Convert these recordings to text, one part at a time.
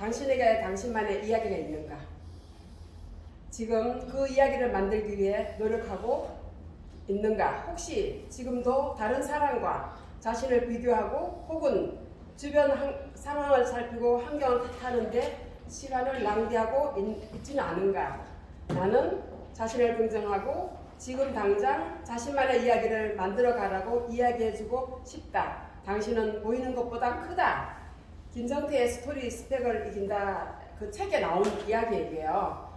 당신에게 당신만의 이야기가 있는가? 지금 그 이야기를 만들기 위해 노력하고 있는가? 혹시 지금도 다른 사람과 자신을 비교하고 혹은 주변 상황을 살피고 환경을 탓하는데 시간을 낭비하고 있지는 않은가? 나는 자신을 긍정하고 지금 당장 자신만의 이야기를 만들어 가라고 이야기해주고 싶다. 당신은 보이는 것보다 크다. 김정태의 스토리 스펙을 이긴다. 그 책에 나온 이야기예요.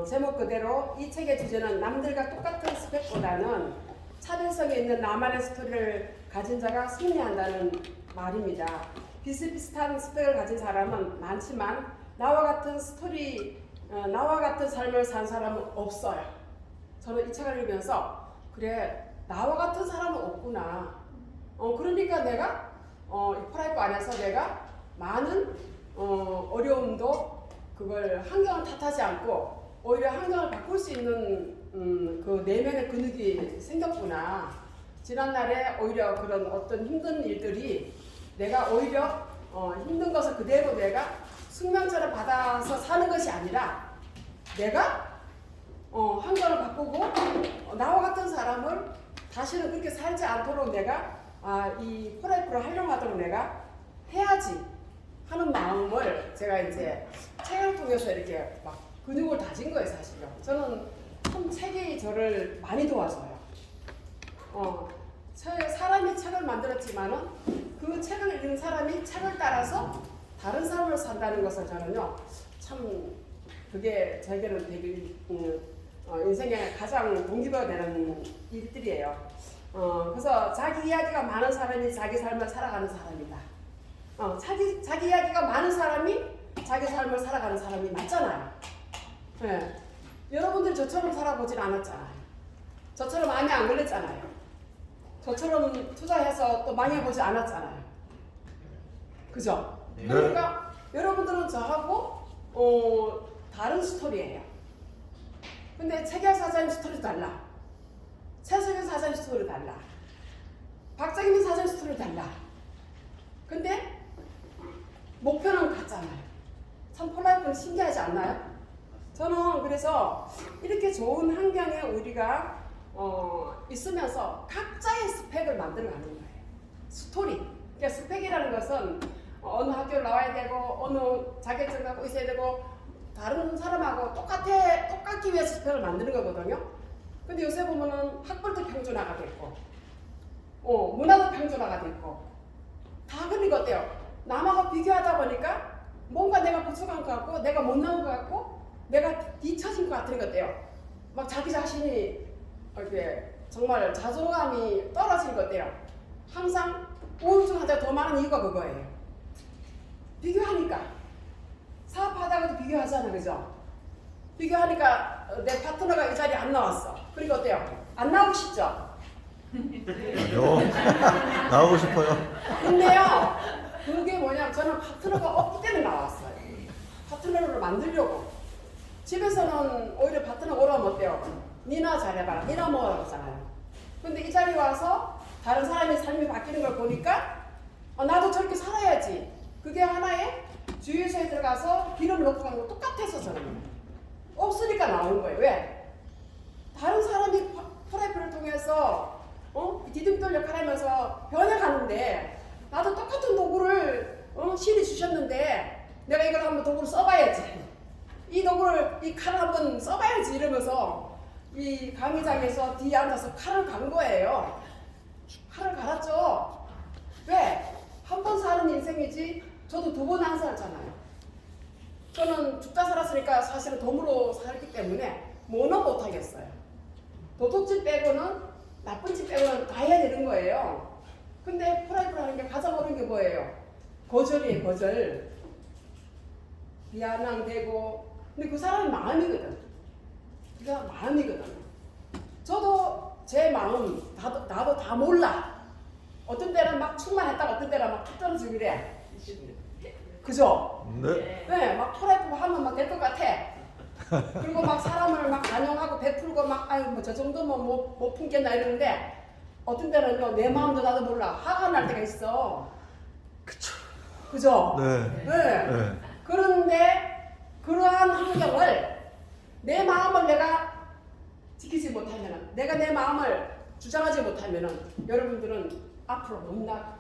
제목 그대로 이 책의 주제는 남들과 똑같은 스펙보다는 차별성이 있는 나만의 스토리를 가진 자가 승리한다는 말입니다. 비슷비슷한 스펙을 가진 사람은 많지만 나와 같은 나와 같은 삶을 산 사람은 없어요. 저는 이 책을 읽으면서 그래, 나와 같은 사람은 없구나. 그러니까 내가 프라이프 안에서 내가 많은 어려움도 그걸 환경을 탓하지 않고 오히려 환경을 바꿀 수 있는 그 내면의 근육이 생겼구나. 지난날에 오히려 그런 어떤 힘든 일들이 내가 오히려 힘든 것을 그대로 내가 숙명처럼 받아서 사는 것이 아니라 내가 환경을 바꾸고 나와 같은 사람을 다시는 그렇게 살지 않도록 내가 이 프라이프를 활용하도록 내가 해야지 하는 마음을 제가 이제 책을 통해서 이렇게 막 근육을 다진 거예요, 사실은. 저는 참 책이 저를 많이 도와줘요. 사람이 책을 만들었지만은 그 책을 읽는 사람이 책을 따라서 다른 삶을 산다는 것을 저는요, 참 그게 저에게는 되게 인생에 가장 동기부여가 되는 일들이에요. 그래서 자기 이야기가 많은 사람이 자기 삶을 살아가는 사람이다. 자기 이야기가 많은 사람이 자기 삶을 살아가는 사람이 맞잖아요. 네. 여러분들 저처럼 살아보진 않았잖아요. 저처럼 암에 안 걸렸잖아요. 저처럼 투자해서 또 망해보지 않았잖아요. 그죠? 네. 그러니까 여러분들은 저하고 다른 스토리예요. 근데 최기학 사장님 스토리도 달라. 최석현 사장님 스토리도 달라. 박정희 사장님 스토리도 달라. 근데 목표는 같잖아요. 참 폴라이프는 신기하지 않나요? 저는 그래서 이렇게 좋은 환경에 우리가 있으면서 각자의 스펙을 만들어가는 거예요. 스토리. 그러니까 스펙이라는 것은 어느 학교를 나와야 되고 어느 자격증을 갖고 있어야 되고 다른 사람하고 똑같기 위해서 스펙을 만드는 거거든요. 근데 요새 보면은 학벌도 평준화가 됐고 문화도 평준화가 됐고 다 그러니까 어때요? 남하고 비교하다 보니까 뭔가 내가 부족한 것 같고 내가 못 나온 것 같고 내가 뒤처진 것 같은 것 같아요. 막 자기 자신이 이렇게 정말 자존감이 떨어진 것 같아요. 항상 우울증 환자가 더 많은 이유가 그거예요. 비교하니까. 사업하다가도 비교하잖아, 그죠? 비교하니까 내 파트너가 이 자리에 안 나왔어. 그러니까 어때요? 안 나오고 싶죠? 나오고 싶어요. 근데요, 그게 뭐냐면 저는 파트너가 없기 때문에 나왔어요. 파트너를 만들려고. 집에서는 오히려 파트너가 오라면 어때요? 니나 잘해봐라. 니나 먹으라고 하잖아요. 근데 이 자리에 와서 다른 사람의 삶이 바뀌는 걸 보니까 나도 저렇게 살아야지. 그게 하나의 주유소에 들어가서 기름 넣고 가는 거 똑같아서 저는. 없으니까 나오는 거예요. 왜? 다른 사람이 프라이프를 통해서 디딤돌 역할을 하면서 변해가는데 나도 똑같은 도구를 신이 주셨는데 내가 이걸 한번 도구를 써봐야지. 이 도구를, 이 칼을 한번 써봐야지 이러면서 이 강의장에서 뒤에 앉아서 칼을 간 거예요. 칼을 갈았죠. 왜? 한 번 사는 인생이지 저도 두 번 안 살잖아요. 저는 죽다 살았으니까 사실은 덤으로 살기 때문에 뭐는 못하겠어요. 도둑질 빼고는 나쁜 짓 빼고는 다 해야 되는 거예요. 근데 프라이프라는 게 가장 어려운 게 뭐예요? 거절이에요, 거절. 비아냥대고. 근데 그 사람이 마음이거든. 그 사람 마음이거든. 저도 제 마음, 나도 다 몰라. 어떤 때는 막 충만했다가 어떤 때는 막 툭 떨어지고 그래. 그죠? 네. 네, 막 프라이프 하면 막 될 것 같아. 그리고 막 사람을 막 반영하고 베풀고 막 아유 뭐 저 정도면 못 품겠나 이러는데 어떤 때는요 내 마음도 나도 몰라 화가 날 때가 있어. 그쵸. 그죠? 네. 네. 네. 그런 내 마음을 내가 지키지 못하면은, 내가 내 마음을 주장하지 못하면은 여러분들은 앞으로 못 나가.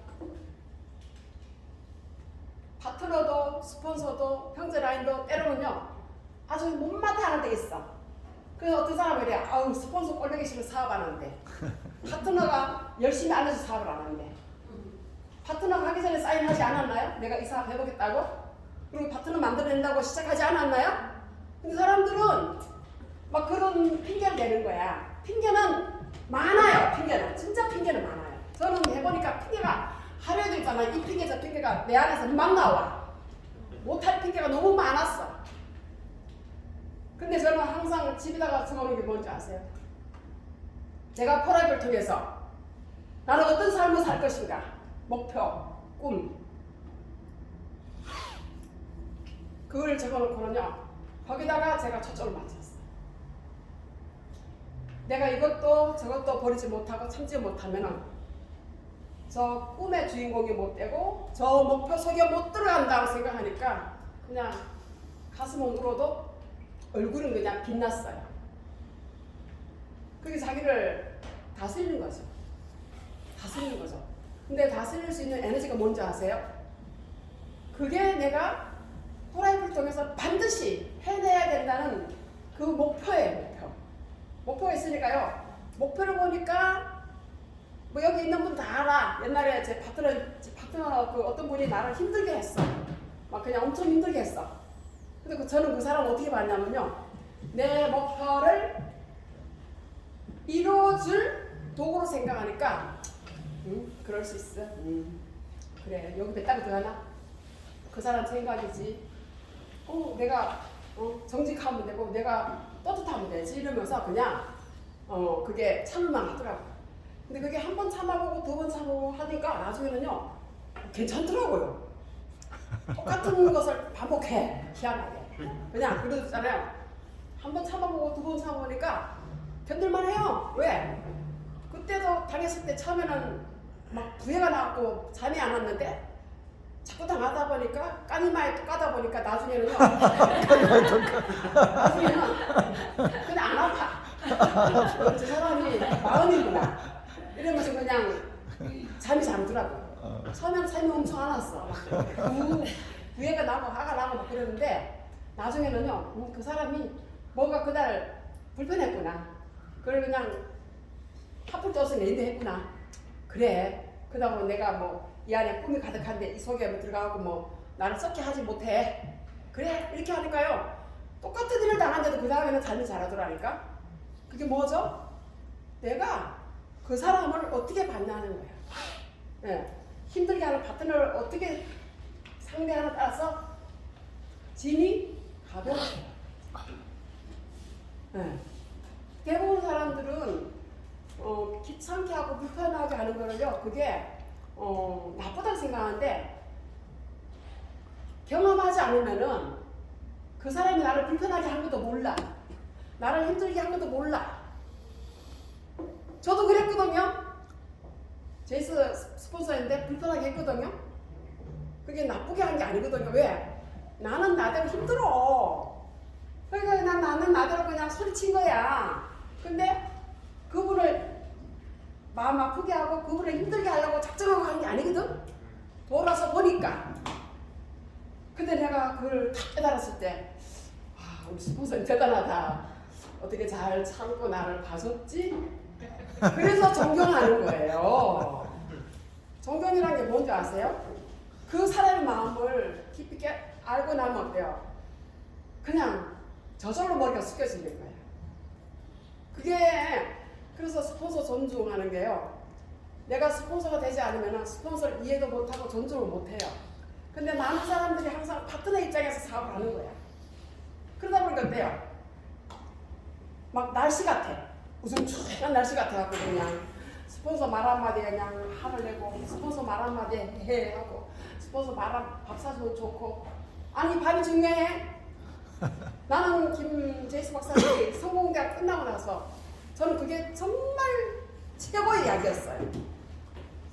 파트너도 스폰서도 형제 라인도 때로는요 아주 못마땅한 데 있어. 그래서 어떤 사람이 그래, 아우 스폰서 꼴보기 싫어 사업 안 하는데, 파트너가 열심히 안 해서 사업을 안 하는데, 파트너가 하기 전에 사인하지 않았나요? 내가 이 사업 해보겠다고? 그리고 파트너 만들어낸다고 시작하지 않았나요? 근데 사람들은 막 그런 핑계를 대는 거야. 핑계는 많아요. 핑계는 진짜 핑계는 많아요. 저는 해보니까 핑계가 하루에도 있잖아. 이 핑계 저 핑계가 내 안에서 막 나와. 못할 핑계가 너무 많았어. 근데 저는 항상 집에다가 적어놓은 게 뭔지 아세요? 제가 포라이브를 통해서 나는 어떤 삶을 살 것인가, 목표, 꿈, 그걸 적어놓고는요 거기다가 제가 초점을 맞췄어요. 내가 이것도 저것도 버리지 못하고 참지 못하면은 저 꿈의 주인공이 못 되고 저 목표 속에 못 들어간다고 생각하니까 그냥 가슴은 울어도 얼굴은 그냥 빛났어요. 그게 자기를 다스리는 거죠. 다스리는 거죠. 근데 다스릴 수 있는 에너지가 뭔지 아세요? 그게 내가 호라이브를 통해서 반드시 해내야 된다는 그 목표예요. 목표가 있으니까요. 목표를 보니까 뭐 여기 있는 분 다 알아. 옛날에 제 파트너 그 어떤 분이 나를 힘들게 했어. 막 그냥 엄청 힘들게 했어. 근데 저는 그 사람을 어떻게 봤냐면요. 내 목표를 이루어줄 도구로 생각하니까 그럴 수 있어. 그래 여기 몇 달이 더 하나? 그 사람 생각이지. 내가 정직하면 되고 내가 떳떳하면 되지 이러면서 그냥 그게 참을만 하더라고. 근데 그게 한 번 참아보고 두 번 참아보고 하니까 나중에는요 괜찮더라고요. 똑같은 것을 반복해. 희한하게 그냥 그러잖아요. 한 번 참아보고 두 번 참아보니까 견딜만 해요. 왜? 그때도 당했을 때 처음에는 막 부해가 나왔고 잠이 안 왔는데 자꾸 당하다 보니까 까니마에 또 까다 보니까 나중에는요 나중에는 그냥 안 아파. 저 사람이 마음이구나 이러면서 그냥 잠이 잠들더라고. 처음에는 잠이 엄청 안 왔어. 부해가 나고 화가 나고 막 그러는데 나중에는요 그 사람이 뭔가 그날 불편했구나. 그걸 그냥 하풀 떠서 내인데 했구나. 그래 그다음에 내가 뭐 이 안에 꿈이 가득한데 이 속에 뭐 들어가고 뭐 나를 썩게 하지 못해. 그래 이렇게 하니까요 똑같은 일을 당한데도 그 다음에는 삶이 잘하더라니까. 그게 뭐죠? 내가 그 사람을 어떻게 만나는 거야. 네. 힘들게 하는 파트너를 어떻게 상대하는 따라서 짐이 가벼워져요. 네. 대부분 사람들은 귀찮게 하고 불편하게 하는 거를요 그게 나쁘다고 생각하는데 경험하지 않으면은 그 사람이 나를 불편하게 한 것도 몰라. 나를 힘들게 한 것도 몰라. 저도 그랬거든요. 제이스 스폰서인데 불편하게 했거든요. 그게 나쁘게 한 게 아니거든요. 왜? 나는 나대로 힘들어. 그러니까 나는 나대로 그냥 소리친 거야. 근데 그분을 마음 아프게 하고 그분을 힘들게 하려고 작정하고 하는 게 아니거든. 돌아서 보니까. 근데 내가 그걸 딱 깨달았을 때 우리 스폰서는 대단하다. 어떻게 잘 참고 나를 봐줬지? 그래서 존경하는 거예요. 존경이라는 게 뭔지 아세요? 그 사람의 마음을 깊이 있게 알고 나면 어때요? 그냥 저절로 머리가 숙여지는 거예요. 그게 그래서 스폰서 존중하는 게요. 내가 스폰서가 되지 않으면 스폰서를 이해도 못하고 존중을 못해요. 근데 많은 사람들이 항상 파트너 입장에서 사업을 하는 거야. 그러다 보니까 어때요? 막 날씨 같아. 우중충한 날씨 같아갖고 그냥 스폰서 말 한마디에 그냥 화를 내고 스폰서 말 한마디에 해 하고 스폰서 밥 사주면 좋고. 아니 밥이 중요해? 나는 김제이스 박사님이 성공대학 끝나고 나서 저는 그게 정말 최고의 약이었어요.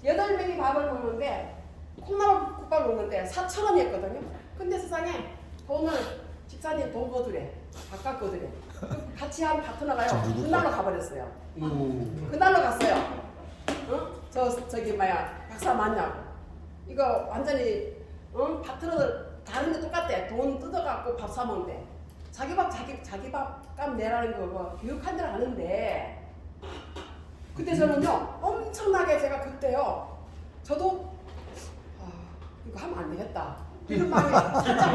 8명이 밥을 먹는데 콩나물 국밥을 먹는데 4,000원이었거든요. 근데 세상에 돈을 박사님 돈 거두래. 바깥 거두래. 같이 한 파트너가요. 저 누구 그날로 가버렸어요. 그날로 갔어요. 저기 박사 맞냐고. 이거 완전히 파트너들 다른데 똑같대. 돈 뜯어갖고 밥 사 먹는데. 자기 밥값 내라는 거 뭐 교육한 대로 하는데. 그때 저는요 엄청나게 제가 그때요. 저도 이거 하면 안 되겠다. 이런 마음이 진짜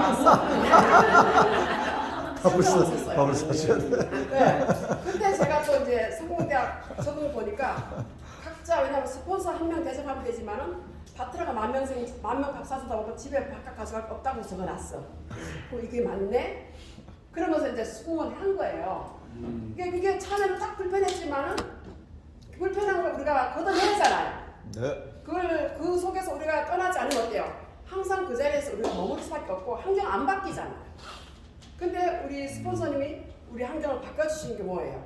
밥을 많았어요. 사셔야 돼. 네. 근데 제가 또 이제 성공대학 적응을 보니까 각자 왜냐면 스폰서 한 명 대접하면 되지만은 파트너가 만 명 밥 사주다 보면 집에 바깥 가져갈 거 없다고 적어놨어. 이게 맞네? 그러면서 이제 수긍을 한 거예요. 그게 처음에는 딱 불편했지만은 불편한 걸 우리가 걷어내잖아요. 네. 그 속에서 우리가 떠나지 않으면 어때요? 항상 그 자리에서 우리가 머물 수밖에 없고 환경 안 바뀌잖아요. 근데 우리 스폰서님이 우리 환경을 바꿔주시는 게 뭐예요?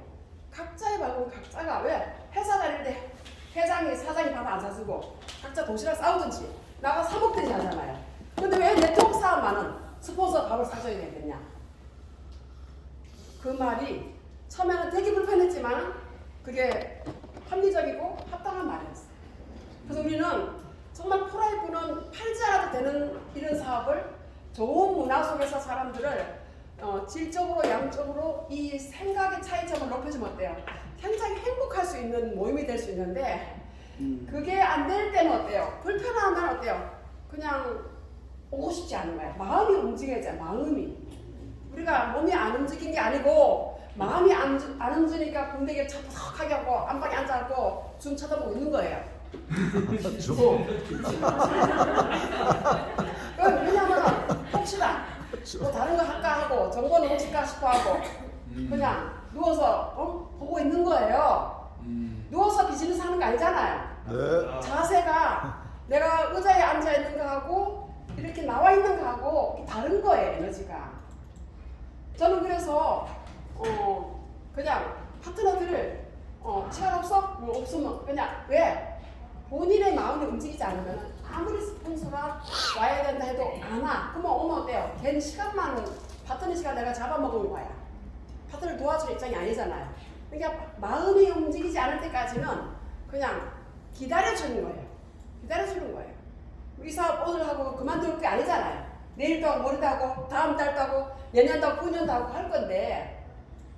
각자의 방법은 각자가 왜? 회사 다닐 때 회장이 사장이 밥 안 사주고 각자 도시락 싸우든지 나가 사 먹든지 하잖아요. 근데 왜 네트워크 사업만은 스폰서 밥을 사줘야 되겠냐? 그 말이 처음에는 되게 불편했지만 그게 합리적이고 합당한 말이었어요. 그래서 우리는 정말 프라이브는 팔지 않아도 되는 이런 사업을 좋은 문화 속에서 사람들을 질적으로 양적으로 이 생각의 차이점을 높여주면 어때요? 굉장히 행복할 수 있는 모임이 될 수 있는데 그게 안 될 때는 어때요? 불편하면 어때요? 그냥 오고 싶지 않은 거예요. 마음이 움직여야죠. 마음이. 우리가 몸이 안 움직인 게 아니고 마음이 안 움직이니까 궁뎅이를 차석하게 하고 안방에 앉아갖고 줌 쳐다보고 있는 거예요. 왜냐면 혹시나 뭐 다른 거 할까 하고 정보는 혹시까 싶어 하고 그냥 누워서 보고 있는 거예요. 누워서 비즈니스 하는 거 아니잖아요. 네. 자세가 내가 의자에 앉아 있는 거하고 이렇게 나와 있는 거하고 다른 거예요. 에너지가. 저는 그래서 그냥 파트너들을 시간 없어? 뭐 없으면 그냥 왜? 본인의 마음이 움직이지 않으면 아무리 스폰서가 와야 된다 해도 안 와. 그러면 오면 어때요? 걔는 시간만은 파트너 시간 내가 잡아먹은 거야. 파트너를 도와줄 입장이 아니잖아요. 그러니까 마음이 움직이지 않을 때까지는 그냥 기다려주는 거예요. 기다려주는 거예요. 이 사업 오늘 하고 그만둘 게 아니잖아요. 내일도 하고 모레도 하고 다음 달도 하고 내년도 하고 9년도 하고 할 건데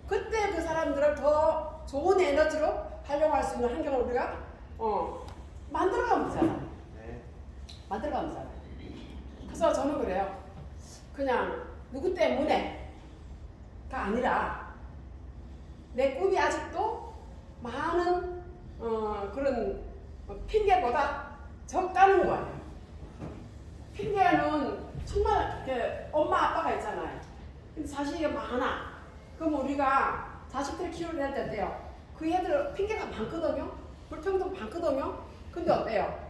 그때 그 사람들을 더 좋은 에너지로 활용할 수 있는 환경을 우리가 만들어가면 되잖아요. 만들어가면 되잖아요. 그래서 저는 그래요. 그냥 누구 때문에가 아니라 내 꿈이 아직도 많은 그런 핑계보다 적다는 거예요. 핑계는 정말 엄마 아빠가 있잖아요. 근데 자식이 많아. 그럼 우리가 자식들 키우는 애들 때요. 그 애들 핑계가 많거든요. 불평등 많거든요. 근데 어때요?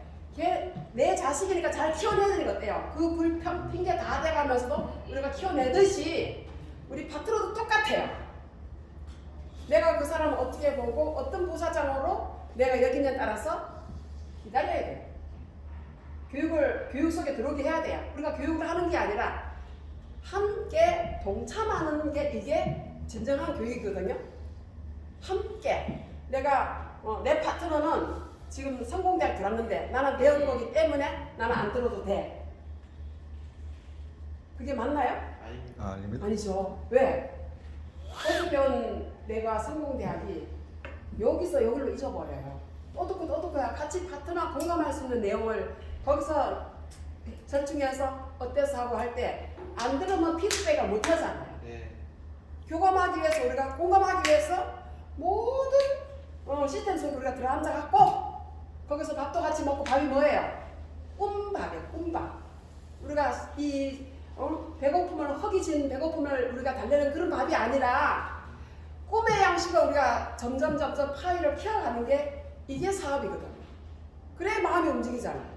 내 자식이니까 잘 키워내야 되는 거 어때요? 그 불평 핑계 다 돼가면서도 우리가 키워내듯이 우리 파트너도 똑같아요. 내가 그 사람을 어떻게 보고 어떤 부사장으로 내가 여기냐에 따라서 기다려야 돼요. 교육 속에 들어오게 해야 돼요. 우리가 교육을 하는 게 아니라 함께 동참하는 게 이게 진정한 교육이거든요. 함께 내가 내 파트너는 지금 성공대학 들었는데 나는 배운 거기 때문에 나는 안 들어도 돼. 그게 맞나요? 아닙니다. 아니죠. 왜? 어디 배운 내가 성공대학이 여기서 여기로 잊어버려요. 어떻게 같이 파트너 공감할 수 있는 내용을 거기서 절충해서 어때서 하고 할 때 안 들으면 피드백을 못 하잖아요. 네. 교감하기 위해서 우리가 공감하기 위해서 모든 시스템 속에 우리가 들어앉아갖고 거기서 밥도 같이 먹고 밥이 뭐예요? 꿈밥이에요. 꿈밥. 우리가 이 배고픔을 허기진 배고픔을 우리가 달래는 그런 밥이 아니라 꿈의 양식을 우리가 점점 파이를 키워가는 게 이게 사업이거든요. 그래야 마음이 움직이잖아요.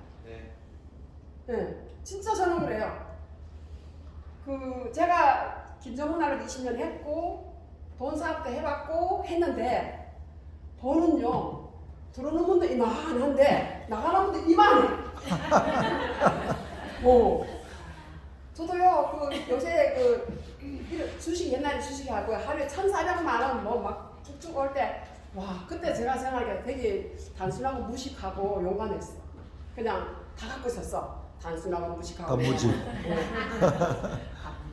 네, 진짜 저는 그래요. 제가 김정은 나를 20년 했고 돈 사업도 해봤고 했는데 돈은요 들어오는 분도 이만한데 나가는 분도 이만해. 저도요, 요새 주식, 옛날에 주식하고 하루에 1,400만 원 뭐 막 쭉쭉 올 때, 와, 그때 제가 생각하기에 되게 단순하고 무식하고 용감했어. 그냥 다 갖고 있었어. 단순하고 무식하고. 단무지.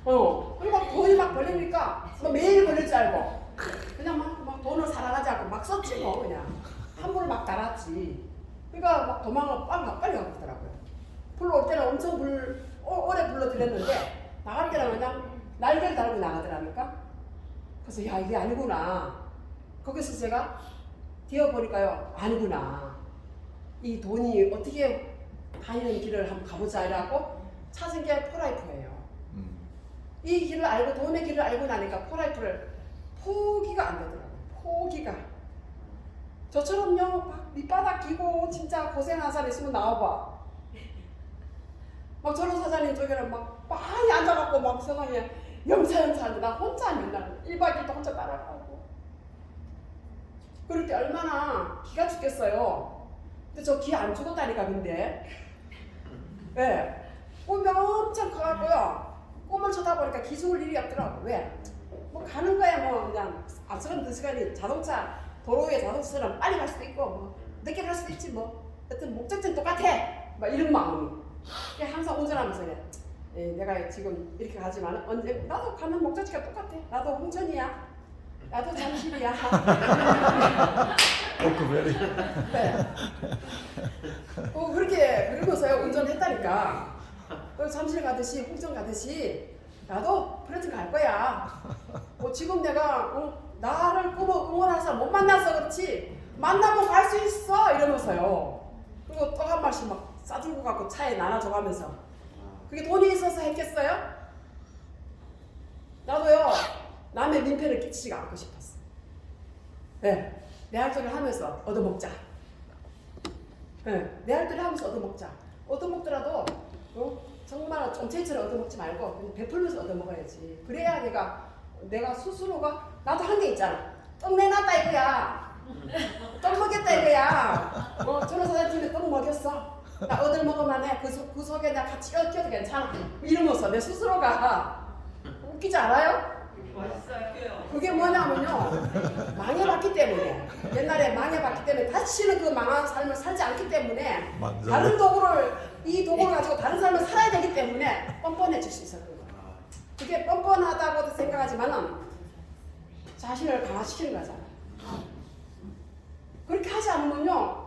그리고 돈이 막 벌리니까 매일 벌릴 줄 알고 그냥 막 돈을 사랑하지 않고 막 썼지 뭐 그냥 함부로 막 달았지. 그러니까 막 도망을 빨리 가고 있더라고요. 불러올 때는 엄청 오래 불러드렸는데 나갈 때는 그냥 날개를 달고 나가더라니까. 그래서 야, 이게 아니구나. 거기서 제가 뛰어보니까요, 아니구나. 이 돈이 어떻게 다니는 길을 한번 가보자 이라고 찾은 게 포라이프예요. 이 길을 알고, 돈의 길을 알고 나니까 포라이프를 포기가 안 되더라고요. 포기가. 저처럼요, 막 밑바닥 기고 진짜 고생한 사람 있으면 나와봐. 막 저런 사장님 쪽에는 막 많이 앉아갖고 막 세상에 영사하는데 나 혼자 맨날 1박 2일도 혼자 따라가고. 그럴 때 얼마나 기가 죽겠어요. 근데 저 기 안 죽었다니까, 근데. 예. 네. 꿈이 엄청 커갖고요. 꿈을 쳐다보니까 기 죽을 일이 없더라고. 왜? 뭐 가는 거야, 뭐 그냥 앞서가는 시간이 자동차, 도로에 자동차처럼 빨리 갈 수도 있고, 뭐 늦게 갈 수도 있지, 뭐. 하여튼 목적지는 똑같아. 막 이런 마음이. 항상 운전하면서 그래. 내가 지금 이렇게 가지만 언제 나도 가는 목적지가 똑같아. 나도 홍천이야. 나도 잠실이야. 네. 그렇게 그러면서요 운전했다니까. 잠실 가듯이 홍천 가듯이 나도 프렌즈 갈 거야. 지금 내가 나를 응원하는 사람 못 만나서 그렇지 만나면 갈 수 있어 이러면서요. 그리고 또 한 말씩 막 싸들고 가고 차에 나눠줘가면서 그게 돈이 있어서 했겠어요? 나도요 남의 민폐를 끼치지가 않고 싶었어. 네, 내 할 소리를 하면서 얻어먹자. 네, 내 할 소리 하면서 얻어먹자. 얻어먹더라도 정말 좀체처럼 얻어먹지 말고 그냥 베풀면서 얻어먹어야지. 그래야 내가 스스로가 나도 한 게 있잖아. 떡 내놨다 이거야. 떡 먹였다 이거야. 저런 사장님이 떡 먹였어. 나 얻을 먹으면 해. 그 속에 나 같이 껴도 괜찮아. 이러면서 내 스스로가 웃기지 않아요? 멋있어요. 그게 뭐냐면요. 망해봤기 때문에. 옛날에 망해봤기 때문에 다시는 그 망한 삶을 살지 않기 때문에 다른 이 도구를 가지고 다른 삶을 살아야 되기 때문에 뻔뻔해질 수 있었던 거예요. 그게 뻔뻔하다고도 생각하지만은 자신을 강화시키는 거잖아요. 그렇게 하지 않으면요.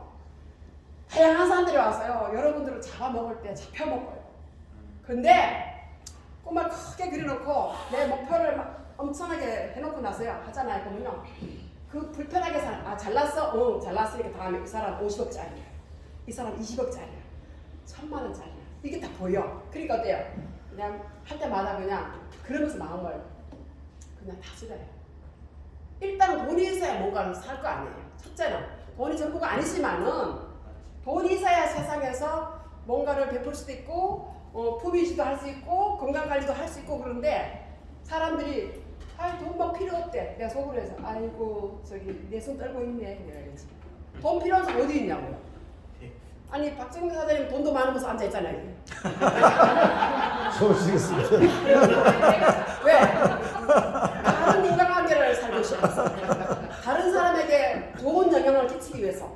다양한 사람들이 와서요. 여러분들을 잡아먹을 때 잡혀먹어요. 근데 꿈을 크게 그려놓고 내 목표를 막 엄청나게 해놓고 나서요. 하잖아요. 그러면요. 그 불편하게 잘났어? 잘났으니까 다음에 이 사람 50억짜리야. 이 사람 20억짜리야. 1,000만원짜리야. 이게 다 보여. 그러니까 어때요? 그냥 할 때마다 그냥 그러면서 마음을 그냥 다스려요. 일단은 돈이 있어야 뭔가를 살 거 아니에요. 첫째는 돈이 전부가 아니지만은 돈이 있어야 세상에서 뭔가를 베풀 수도 있고 품위시도 할 수 있고 건강관리도 할 수 있고. 그런데 사람들이 돈 막 필요 없대. 내가 속으로 해서 아이고 저기 내 손 떨고 있네 이래야지. 돈 필요한 사람 어디 있냐고요. 아니 박정희 사장님 돈도 많으면서 앉아있잖아요. 소식했습니다. 왜? 다른 인간관계를 살고 싶어서 다른 사람에게 좋은 영향을 끼치기 위해서.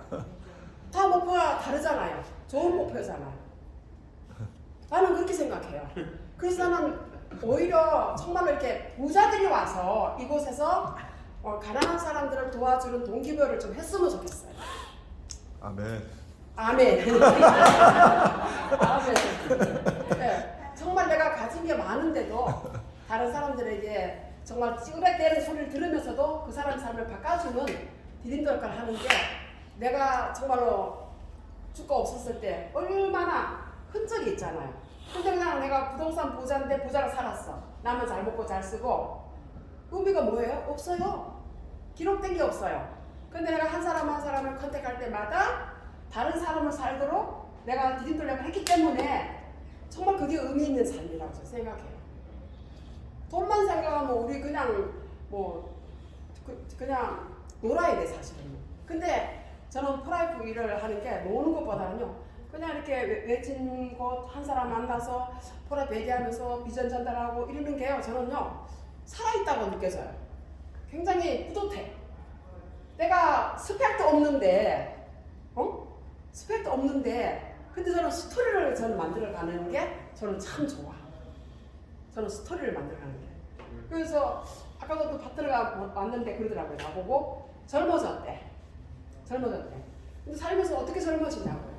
다 목표가 다르잖아요. 좋은 목표잖아요. 나는 그렇게 생각해요. 그래서 나는 오히려 정말로 이렇게 부자들이 와서 이곳에서 가난한 사람들을 도와주는 동기부여를 좀 했으면 좋겠어요. 아멘. 아멘. 아멘. 네, 정말 내가 가진 게 많은데도 다른 사람들에게 정말 찌그레되는 소리를 들으면서도 그 사람 삶을 바꿔주는 디딤돌 역할을 하는 게 내가 정말로 주가 없었을 때 얼마나 흔적이 있잖아요. 근데 그냥 내가 부동산 부자인데 부자로 살았어. 나만 잘 먹고 잘 쓰고 의미가 뭐예요? 없어요. 기록된 게 없어요. 근데 내가 한 사람 한 사람을 컨택할 때마다 다른 사람을 살도록 내가 디딤돌 역할을 했기 때문에 정말 그게 의미 있는 삶이라고 저는 생각해요. 돈만 생각하면 우리 그냥 그냥 놀아야 돼 사실은. 근데 저는 프라이프 일을 하는 게 노는 것보다는요 그냥 이렇게 외진 곳 한 사람 만나서 포라 얘기하면서 비전 전달하고 이러는 게요. 저는요 살아있다고 느껴져요. 굉장히 뿌듯해. 내가 스펙도 없는데, 스펙도 없는데, 근데 저는 스토리를 저는 만들어가는 게 저는 참 좋아. 저는 스토리를 만들어가는 게. 그래서 아까도 또 파트너가 왔는데 그러더라고요. 나보고 젊어졌대. 근데 살면서 어떻게 젊어지냐고요.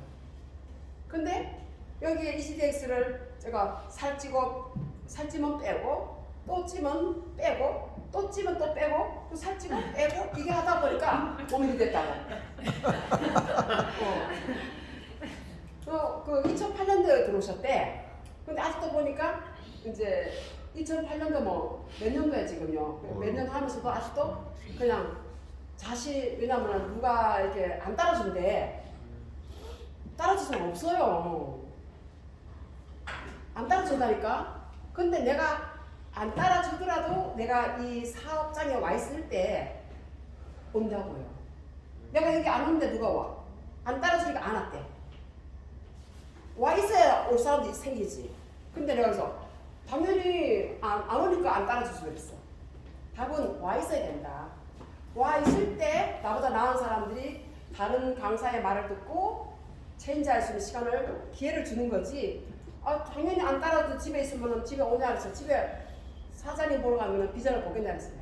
근데 여기에 ECDX를 제가 살찌면 빼고 또 찌면 빼고 또 찌면 또 빼고 또 살찌고 빼고 이게 하다 보니까 몸이 됐다고. 그 2008년도에 들어오셨대. 근데 아직도 보니까 이제 2008년도 뭐 몇 년도야 지금요. 몇 년 하면서도 아직도 그냥 왜냐면 누가 이렇게 안 따라준대. 따라줄 사람 없어요. 안 따라준다니까. 근데 내가 안 따라주더라도 내가 이 사업장에 와 있을 때 온다고요. 내가 여기 안 오는데 누가 와? 안 따라주니까 안 왔대. 와 있어야 올 사람들이 생기지. 근데 내가 그래서 당연히 안 오니까 안 따라줄 수 있어. 답은 와 있어야 된다. 와 있을 때 나보다 나은 사람들이 다른 강사의 말을 듣고 체인지할 수 있는 기회를 주는 거지. 당연히 안 따라도 집에 있으면 집에 오냐 그래서 집에 사장님 보러 가면 비전을 보겠냐 그랬어요.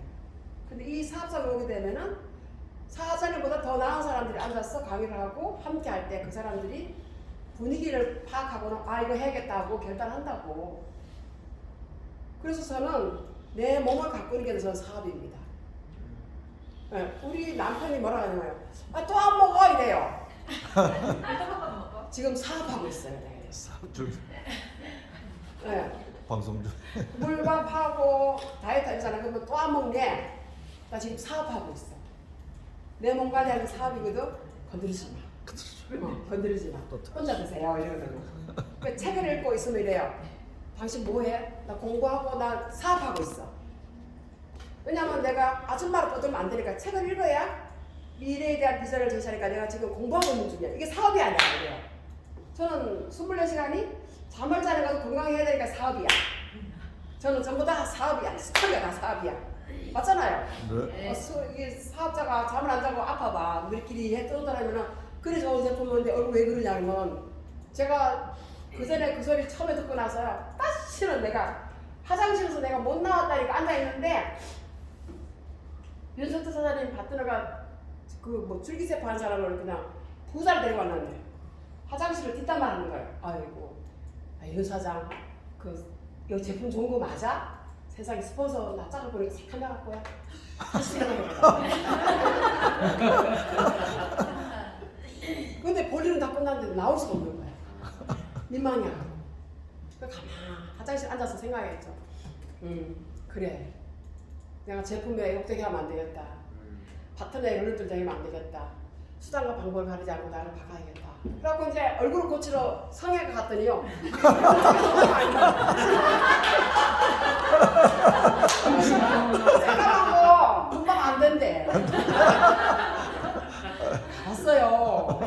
근데 이 사업장에 오게 되면은 사장님보다 더 나은 사람들이 앉아서 강의를 하고 함께 할 때 그 사람들이 분위기를 파악하고는 이거 해야겠다 하고 결단한다고. 그래서 저는 내 몸을 가꾸는 게 저는 사업입니다. 네, 우리 남편이 뭐라 하냐면 또 안 먹어 이래요. 지금 사업하고 있어요. 네. 사업 중. 네. 방송 중. 물밥하고 다이어트 하잖아. 그러면 또 안 먹네. 나 지금 사업하고 있어. 내 몸 관리하는 사업이거든. 건드리지 마. 건드리지 마. 혼자 드세요. 이러거든요. 그 책을 읽고 있으면 이래요. 당신 뭐해? 나 공부하고 나 사업하고 있어. 왜냐면 내가 아줌마로 떠들면 안 되니까 책을 읽어야 미래에 대한 비전을 제시하니까 내가 지금 공부하고 있는 중이야. 이게 사업이 아니야. 그래요. 저는 24시간이 잠을 자는 것도 건강해야 되니까 사업이야. 저는 전부 다 사업이야. 스토리가 다 사업이야. 맞잖아요. 네. 이게 사업자가 잠을 안 자고 아파봐. 우리끼리 해 떠들어다니면 그래 좋은 제품인데 얼굴 왜 그러냐면 제가 그 전에 그 소리 처음에 듣고 나서요. 다시는 내가 화장실에서 내가 못 나왔다니까 앉아있는데 윤석태 사장님 파트너가 그 뭐 줄기세포 한 사람을 그냥 부자를 데리고 왔는데 화장실을 뒷담화 하는 거예요. 아이고 윤 사장 이 제품 좋은 거 맞아? 세상에 스폰서 나 짜고 보니까 색깔 나갔고요. 다시 생각해보자. 근데 볼일은 다 끝났는데 나올 수가 없는 거야. 민망이야. 가만 화장실 앉아서 생각했죠. 그래. 내가 제품에 욕되게 하면 안 되겠다. 파트너에 연락들 되면 안 되겠다. 수단과 방법을 가리지 않고 나를 바꿔야겠다. 그래갖고 이제 얼굴을 고치러 성형외과 갔더니요. 생각하고 금방 안 된대. 갔어요.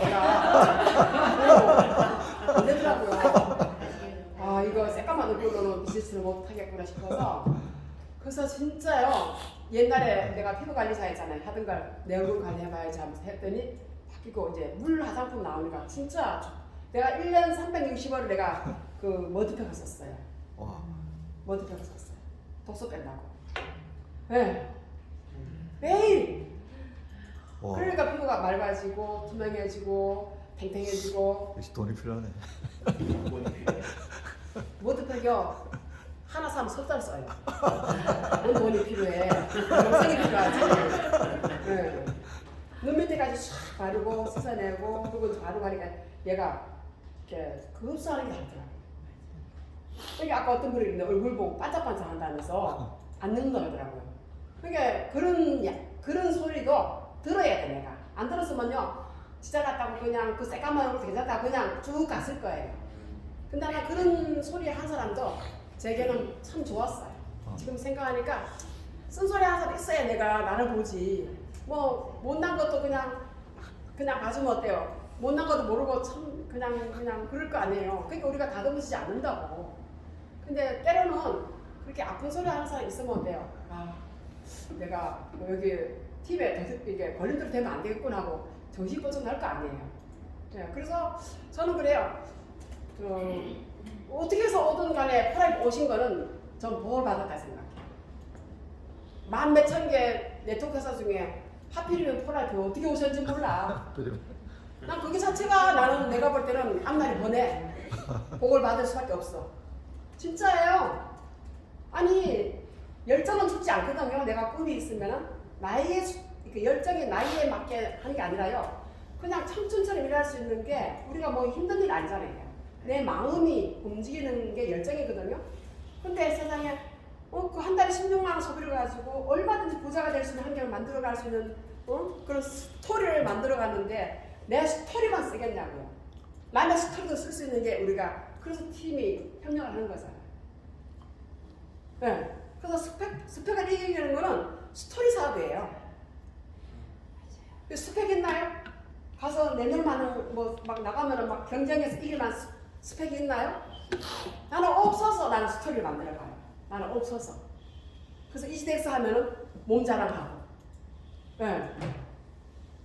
안 되더라고요. 이거 새까만 얼굴로는 비즈니스를 못하겠구나 싶어서. 그래서 진짜요. 옛날에 내가 피부 관리사 했잖아요. 하던 걸 내 얼굴 관리해봐야지 하면서 했더니 바뀌고 이제 물 화장품 나오니까 진짜 내가 1년 360원을 내가 그 머드팩을 썼어요. 와. 머드팩을 썼어요. 독소 뺀다고. 네. 매일. 와. 그러니까 피부가 맑아지고 투명해지고 탱탱해지고. 역시 돈이 필요하네. 머드팩이요. 하나 사면 석 달 써요. 뭔 돈이 필요해. 영생이 필요하지. 네. 눈 밑에까지 싹 바르고 씻어내고 그리고 바르고 하니까 얘가 이렇게 흡수하는 게 다르더라고요. 그러니까 아까 어떤 분이 있는데 얼굴 보고 반짝반짝 한다면서 안 늙는다 하더라고요. 그러니까 그런 소리도 들어야 돼 내가. 안 들었으면요 지자 같다고 그냥 그 새까만 얼굴 괜찮다고 그냥 쭉 갔을 거예요. 근데 아마 그런 소리 한 사람도 제게는 참 좋았어요. 지금 생각하니까 쓴소리 한 사람 있어야 내가 나를 보지. 뭐 못난 것도 그냥 봐주면 어때요? 못난 것도 모르고 참 그냥 그럴 거 아니에요. 그러니까 우리가 다듬어지지 않는다고. 근데 때로는 그렇게 아픈 소리 하는 사람 있으면 어때요? 아, 내가 여기 팀에 이게 걸림돌 되면 안 되겠구나 하고 정신 번쩍 날 거 아니에요. 네, 그래서 저는 그래요. 어떻게 해서 오든 간에 폴라에 오신 거는 전 보호를 받았다 생각해요. 만 몇천 개 네트워크 회사 중에 하필이면 폴라에 어떻게 오셨는지 몰라. 난 그게 자체가 나는 내가 볼 때는 앞날이 보내. 복을 받을 수밖에 없어. 진짜예요. 아니 열정은 죽지 않거든요. 내가 꿈이 있으면은 나이에 열정이 나이에 맞게 하는 게 아니라요. 그냥 청춘처럼 일할 수 있는 게 우리가 뭐 힘든 일 아니잖아요. 내 마음이 움직이는 게 열정이거든요. 근데 세상에 그 한 달에 16만 원 소비를 가지고 얼마든지 부자가 될 수 있는 환경을 만들어 갈 수 있는 그런 스토리를 만들어 갔는데 내 스토리만 쓰겠냐고요. 남의 스토리도 쓸 수 있는 게 우리가 그래서 팀이 협력을 하는 거잖아요. 네. 그래서 스펙을 이기는 거는 스토리 사업이에요. 스펙 있나요? 가서 내년만은 뭐 막 나가면은 막 경쟁에서 이길 만한 스펙이 있나요? 나는 없어서 나는 스토리를 만들어 가요. 나는 없어서. 그래서 이 시대에서 하면은 몸 자랑하고. 네.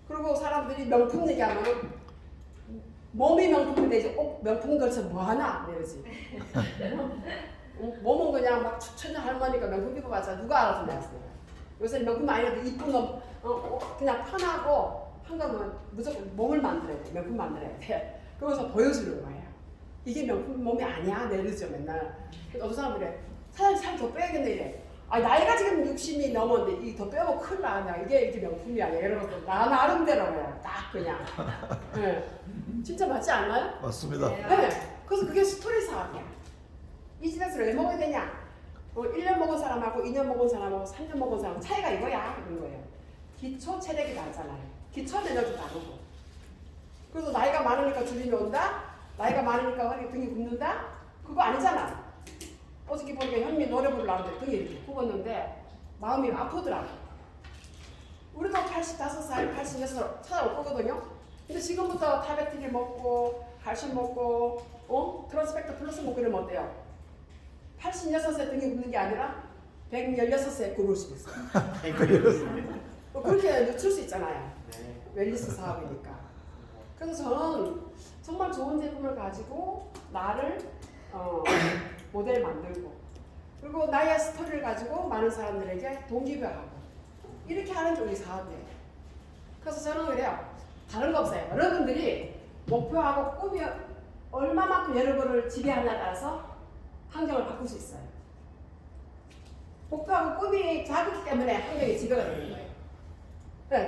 그리고 사람들이 명품 얘기하면은 몸이 명품인데 이제 명품 걸쳐 뭐하나 이러지. 몸은 그냥 막 축천년 할머니가 명품 입어봤자 누가 알아서 내었어요. 요새 명품 아니라도 이쁜 거 그냥 편하고 한 거면 무조건 몸을 만들어야 돼. 명품 만들어야 돼. 그러면서 보여주는 거예요. 이게 명품 몸이 아니야 내르죠 맨날. 어떤 사람 그래. 사장님 살 더 빼야겠네 이래. 아 나이가 지금 60이 넘었는데 이 더 빼면 큰일 나냐. 이게 명품이 아니야. 이러면서 나 나름대로 그냥 딱 그냥. 네. 진짜 맞지 않나요? 맞습니다. 네. 그래서 그게 스토리 사업이야. 이 집에서 왜 먹어야 되냐? 1년 먹은 사람하고 2년 먹은 사람하고 3년 먹은 사람 차이가 이거야. 그런 거예요. 기초 체력이 다르잖아요. 기초 에너지 다르고. 그래서 나이가 많으니까 주림이 온다? 나이가 많으니까 허리 등이 굽는다? 그거 아니잖아. 어저께 보니까 현미 노래 부르려는데 등이 이렇게 굽었는데 마음이 아프더라고. 우리도 85살, 86살 찾아올 거거든요. 근데 지금부터 타베티를 먹고 칼슘 먹고 트랜스펙터 플러스 먹고 이러면 어때요? 86세 등이 굽는 게 아니라 116세 굽을 수 있어요. 그렇게 늦출 수 있잖아요. 웰니스 사업이니까. 그래서 저는 정말 좋은 제품을 가지고 나를 모델 만들고 그리고 나의 스토리를 가지고 많은 사람들에게 동기부여하고 이렇게 하는 게 우리 사업이에요. 그래서 저는 그래요. 다른 거 없어요. 여러분들이 목표하고 꿈이 얼마만큼 여러분을 지배하느냐에 따라서 환경을 바꿀 수 있어요. 목표하고 꿈이 작기 때문에 환경이 지배가 되는 거예요. 네,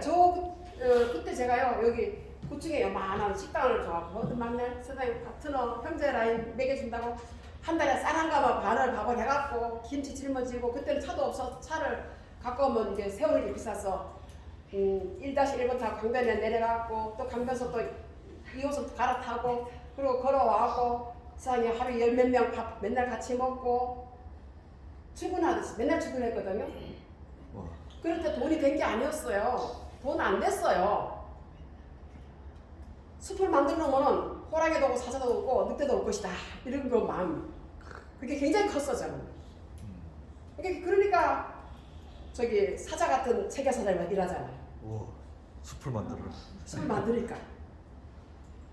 그때 제가요 여기 구층에 요만한 식당을 줘갖고 막내 사장님 파트너 형제 라인 먹여준다고 한 달에 쌀 한 가마 반을 해갖고 김치 짊어지고 그때는 차도 없어 차를 갖고 오면 이제 세우는 게 비싸서 1-1번 타고 강변에 내려가고 또 강변에서 또 2호선 갈아타고 그리고 걸어와갖고 사장님 하루 10몇 명 밥 맨날 같이 먹고 출근하듯이 맨날 출근했거든요. 그럴 때 돈이 된 게 아니었어요. 돈 안 됐어요. 숲을 만들어 놓으면 호랑이도 오고 사자도 오고 늑대도 올 것이다. 이런 그 마음. 그게 굉장히 컸어 저는. 그러니까 저기 사자 같은 체계 사장님은 일하잖아요. 와, 숲을 만들어. 숲을 만드니까.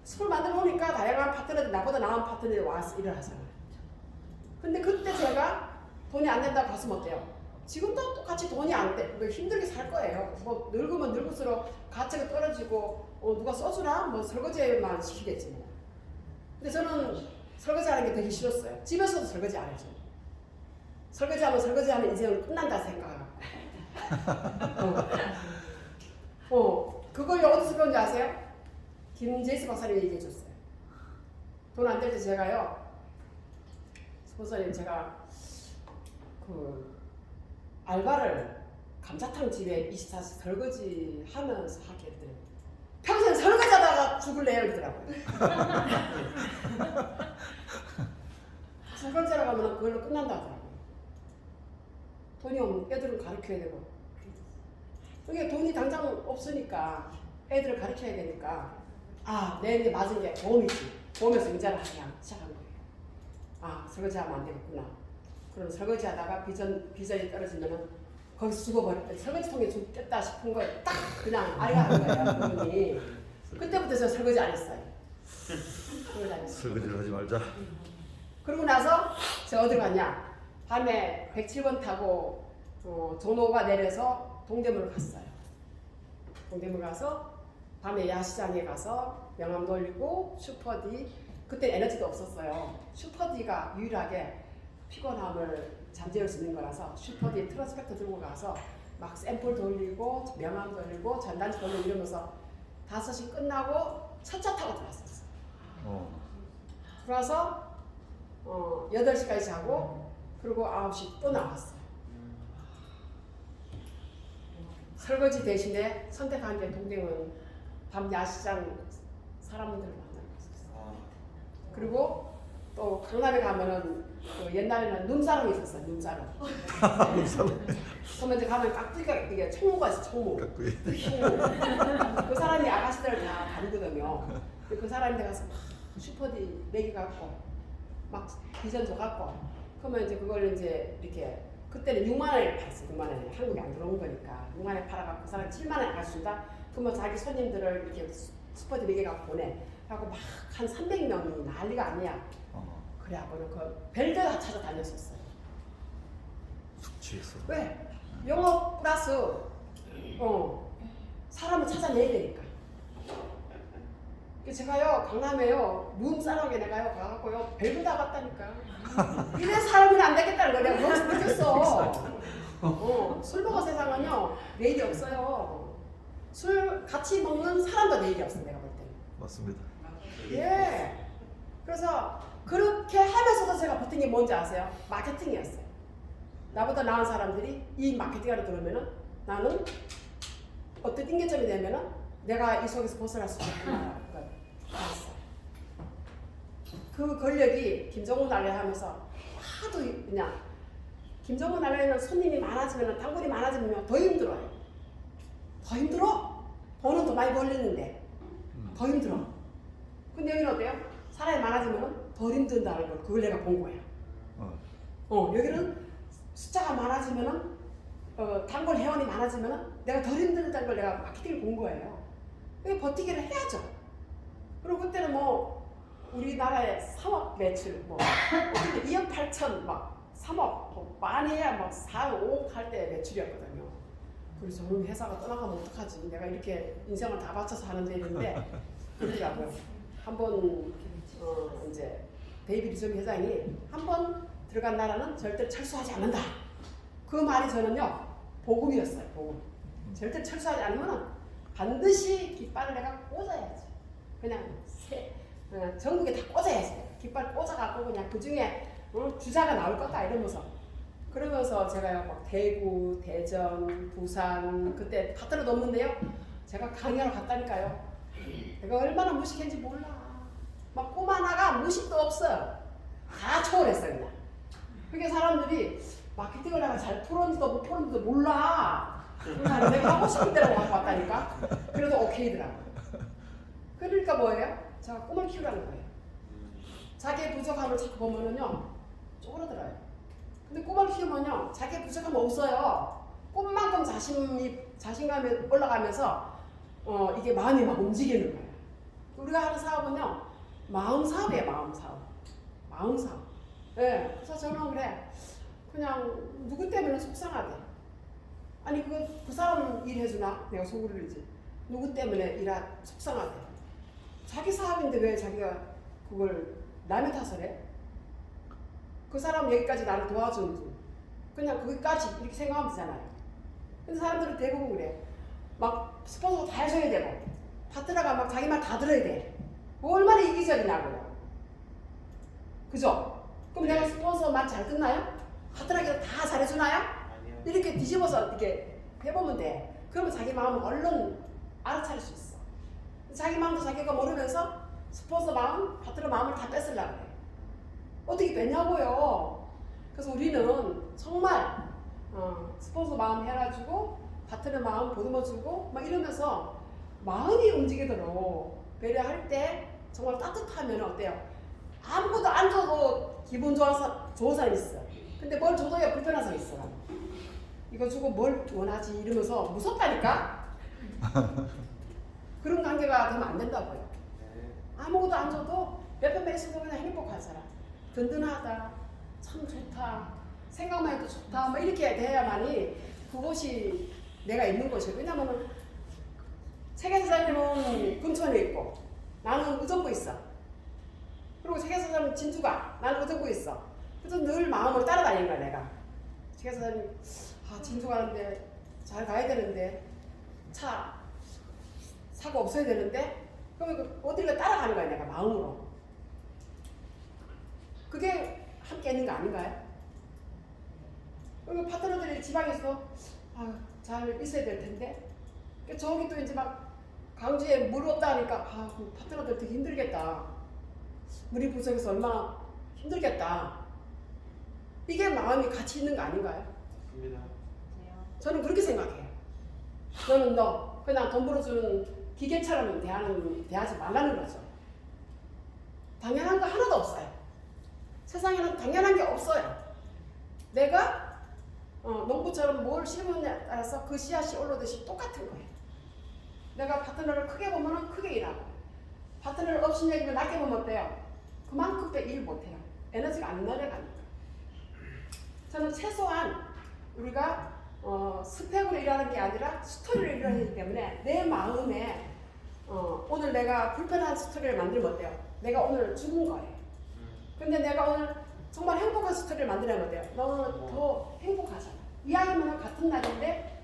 숲을 만들어 놓으니까 다양한 파트너들 나보다 나은 파트너들이 와서 일을 하잖아요. 근데 그때 제가 돈이 안 된다고 갔으면 어때요? 지금도 똑같이 돈이 안 돼. 힘들게 살 거예요. 뭐 늙으면 늙을수록 가치가 떨어지고 누가 써주나? 뭐 설거지만 시키겠지 뭐. 근데 저는 설거지하는 게 되게 싫었어요. 집에서도 설거지 안 해줘. 설거지하면 설거지하는 인생은 끝난다 생각하고. 그걸 어디서 배운지 아세요? 김재수 박사님이 얘기해 줬어요. 돈 안 될 때 제가요. 선생님 제가 알바를 감자탕 집에 24시 설거지 하면서 하게 했더니 평생 설거지하다가 죽을래요 이러더라고요. 설거지하러 가면 그걸로 끝난다 하더라고요. 돈이 없는 애들을 가르쳐야 되고 그게 돈이 당장 없으니까 애들을 가르쳐야 되니까 내 이제 맞은 게 보험이지. 보험에서 인자를 하기 시작한 거예요. 설거지하면 안 되겠구나. 그럼 설거지하다가 비전이 떨어지면은 거기서 죽어버렸다. 설거지통에 죽겠다 싶은 걸 딱 그냥 알가 한 거예요. 그분이. 그때부터 저 설거지 안 했어요. 설거지 안 했어요. 설거지를 하지 말자. 그러고 나서 제가 어디 갔냐? 밤에 107번 타고 종로가 내려서 동대문을 갔어요. 동대문 가서 밤에 야시장에 가서 명함 돌리고 슈퍼디, 그때 에너지도 없었어요. 슈퍼디가 유일하게 피곤함을 잠재울 수 있는 거라서 슈퍼디 트랜스펙터 들고 가서 막 샘플 돌리고 명함 돌리고 전단지 돌리고 이러면서 5시 끝나고 첫차 타고 들어왔었어요. 들어와서 8시까지 자고 그리고 9시 또 나왔어요. 설거지 대신에 선택한 게 동대문 밤 야시장 사람들을 만나러 갔었어요. 그리고 또 강남에 가면은 옛날에는 눈사롱이 있었어요. 눈사롱. 그러면 이제 가면 깍두기가 이게 총무가 있어. 총무. 그 사람이 아가씨들을 다 다루거든요. 그 사람한테 가서 막 슈퍼디 내기 갖고 막 비전 줘갖고 그러면 이제 그걸 이제 이렇게 그때는 6만 원에 팔았어요. 6만 원에 한국에 안 들어온 거니까 6만 원에 팔아갖고 그 사람이 7만 원에 가준다. 그러면 자기 손님들을 이렇게 슈퍼디 내기 갖고 보내. 하고 막 한 300명이 난리가 아니야. 그래갖고는 그 벨드 찾아다녔었어요. 숙취했어. 왜? 영업 플러스 사람을 찾아내야 되니까. 제가요 강남에요 룸사롱에 내가요 가갖고요 벨드 다 갔다니까. 이래 사람이 안 되겠다는 거 내가 거기서 느꼈어. 술 먹은 세상은요 내일이 없어요. 술 같이 먹는 사람도 내일이 없어 내가 볼 때는. 맞습니다. 예. 그래서 그렇게 하면서도 제가 버틴 게 뭔지 아세요? 마케팅이었어요. 나보다 나은 사람들이 이 마케팅하러 들어오면은 나는 어떤 띵계점이 되면은 내가 이 속에서 벗어날 수 있구나. 알았어요. 그 권력이 김정은 날래 하면서 하도 그냥 김정은 날래는 손님이 많아지면 단골이 많아지면 더 힘들어요. 더 힘들어. 돈은 더 많이 벌리는데 더 힘들어. 근데 여기는 어때요? 사람이 많아지면 덜 힘든다는 걸 그걸 내가 본 거예요. 여기는 숫자가 많아지면은 단골 회원이 많아지면은 내가 덜 힘들다는 걸 내가 마케팅을 본 거예요. 그게 버티기를 해야죠. 그리고 그때는 뭐 우리나라의 3억 매출 뭐 어떻게 2억 8천 막 3억 뭐 많이 해야 막 4억 5억 할 때 매출이었거든요. 그래서 저는 회사가 떠나가면 어떡하지? 내가 이렇게 인생을 다 바쳐서 하는데 이랬는데 그러더라고요. 한번 이제 데이비 리조미 회장이 한번 들어간 나라는 절대 철수하지 않는다. 그 말이 저는요 복음이었어요. 복음. 절대 철수하지 않으면 반드시 깃발을 내가 꽂아야지. 그냥 전국에 다 꽂아야지. 깃발 꽂아갖고 그냥 그 중에 주자가 나올 거다 이러면서. 그러면서 제가 막 대구, 대전, 부산 그때 파트너 넘는데요. 제가 강의하러 갔다니까요. 내가 얼마나 무식했는지 몰라. 막 꼬마나가 무식도 없어요. 다 초월했어요 그냥. 그게 사람들이 마케팅을 내가 잘 풀었는지도 못 풀었는지도 몰라. 내가 하고 싶은 대로 왔다니까. 그래도 오케이더라고. 그러니까 뭐예요? 제가 꿈을 키우라는 거예요. 자기의 부족함을 자꾸 보면은요 쪼그라들어요. 근데 꿈을 키우면요 자기의 부족함 없어요. 꿈만큼 자신감이 올라가면서 이게 마음이 막 움직이는 거예요. 우리가 하는 사업은요 마음 사업이에요. 마음 사업. 마음 사업. 네. 그래서 저는 그래 그냥 누구 때문에 속상하대. 아니 그 사람 일해주나? 내가 속을 일지. 누구 때문에 속상하대. 자기 사업인데 왜 자기가 그걸 남의 탓을 해? 그 사람 여기까지 나를 도와주는 중. 그냥 거기까지 이렇게 생각하면 되잖아요. 근데 사람들은 대부분 그래. 막 스폰서 다 해줘야 되고 파트너가 막 자기 말 다 들어야 돼. 뭐 얼마나 이기적이냐고요. 그죠? 그럼 내가 스폰서 말 잘 듣나요? 파트너가 다 잘해주나요? 아니요. 이렇게 뒤집어서 이렇게 해보면 돼. 그러면 자기 마음을 얼른 알아차릴 수 있어. 자기 마음도 자기가 모르면서 스폰서 마음, 파트너 마음을 다 뺏으려고 그래. 어떻게 뺏냐고요. 그래서 우리는 정말 스폰서 마음 해라주고 파트너 마음 보듬어주고 막 이러면서 마음이 움직이도록 배려할 때 정말 따뜻하면 어때요? 아무것도 안 줘도 기분 좋은 사람이 있어. 근데 뭘 줘도 불편한 사람이 있어. 이거 주고 뭘 원하지 이러면서 무섭다니까? 그런 관계가 되면 안 된다고요. 아무것도 안 줘도 옆에만 있어도 그냥 행복한 사람. 든든하다. 참 좋다. 생각만 해도 좋다. 뭐 이렇게 돼야만이 그곳이 내가 있는 곳이에요. 왜냐면은 세계사장님은 금천에 있고 나는 의정부에 있어. 그리고 세계사장님 진주가 나는 의정부에 있어. 그래서 늘 마음을 따라다니는 거야 내가. 세계사장님 진주 가는데 잘 가야 되는데 차 사고 없어야 되는데 그러면 어디를 따라가는 거야 내가 마음으로. 그게 함께 있는 거 아닌가요? 그리고 파트너들이 지방에서 잘 있어야 될 텐데 저기 또 이제 막 강주에 물 없다 하니까 그 파트너들 되게 힘들겠다. 물이 부족해서 얼마나 힘들겠다. 이게 마음이 같이 있는 거 아닌가요? 맞습니다. 저는 그렇게 생각해요. 너는 너 그냥 돈 벌어주는 기계처럼 대하지 말라는 거죠. 당연한 거 하나도 없어요. 세상에는 당연한 게 없어요. 내가 농부처럼 뭘 심느냐에 따라서 그 씨앗이 올라오듯이 똑같은 거예요. 내가 파트너를 크게 보면 크게 일하고 파트너를 없이 얘기면 낮게 보면 어때요? 그만큼밖에 일 못해요. 에너지가 안 내려가니까. 저는 최소한 우리가 스펙으로 일하는 게 아니라 스토리로 일하기 때문에 내 마음에 오늘 내가 불편한 스토리를 만들면 어때요? 내가 오늘 죽은 거예요. 근데 내가 오늘 정말 행복한 스토리를 만들면 어때요? 너는 더 행복하잖아. 이야기는 같은 날인데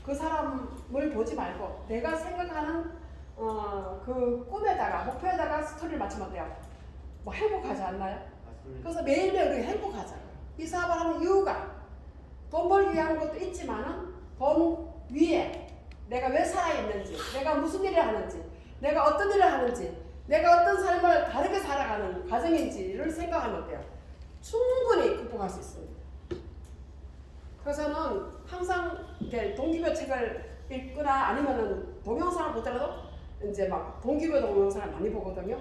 그 사람을 보지 말고 내가 생각하는 그 꿈에다가 목표에다가 스토리를 맞추면 어때요? 뭐 행복하지 않나요? 맞습니다. 그래서 매일매일 우리가 행복하잖아요. 이 사업을 하는 이유가 돈 벌기 위한 것도 있지만은 돈 위에 내가 왜 살아있는지, 내가 무슨 일을 하는지, 내가 어떤 일을 하는지, 내가 어떤 삶을 다르게 살아가는 과정인지를 생각하면 어때요? 충분히 극복할 수 있습니다. 그래서 저는 항상 이렇게 동기부여 책을 읽거나 아니면은 동영상을 보더라도 이제 막 동기부여 동영상을 많이 보거든요.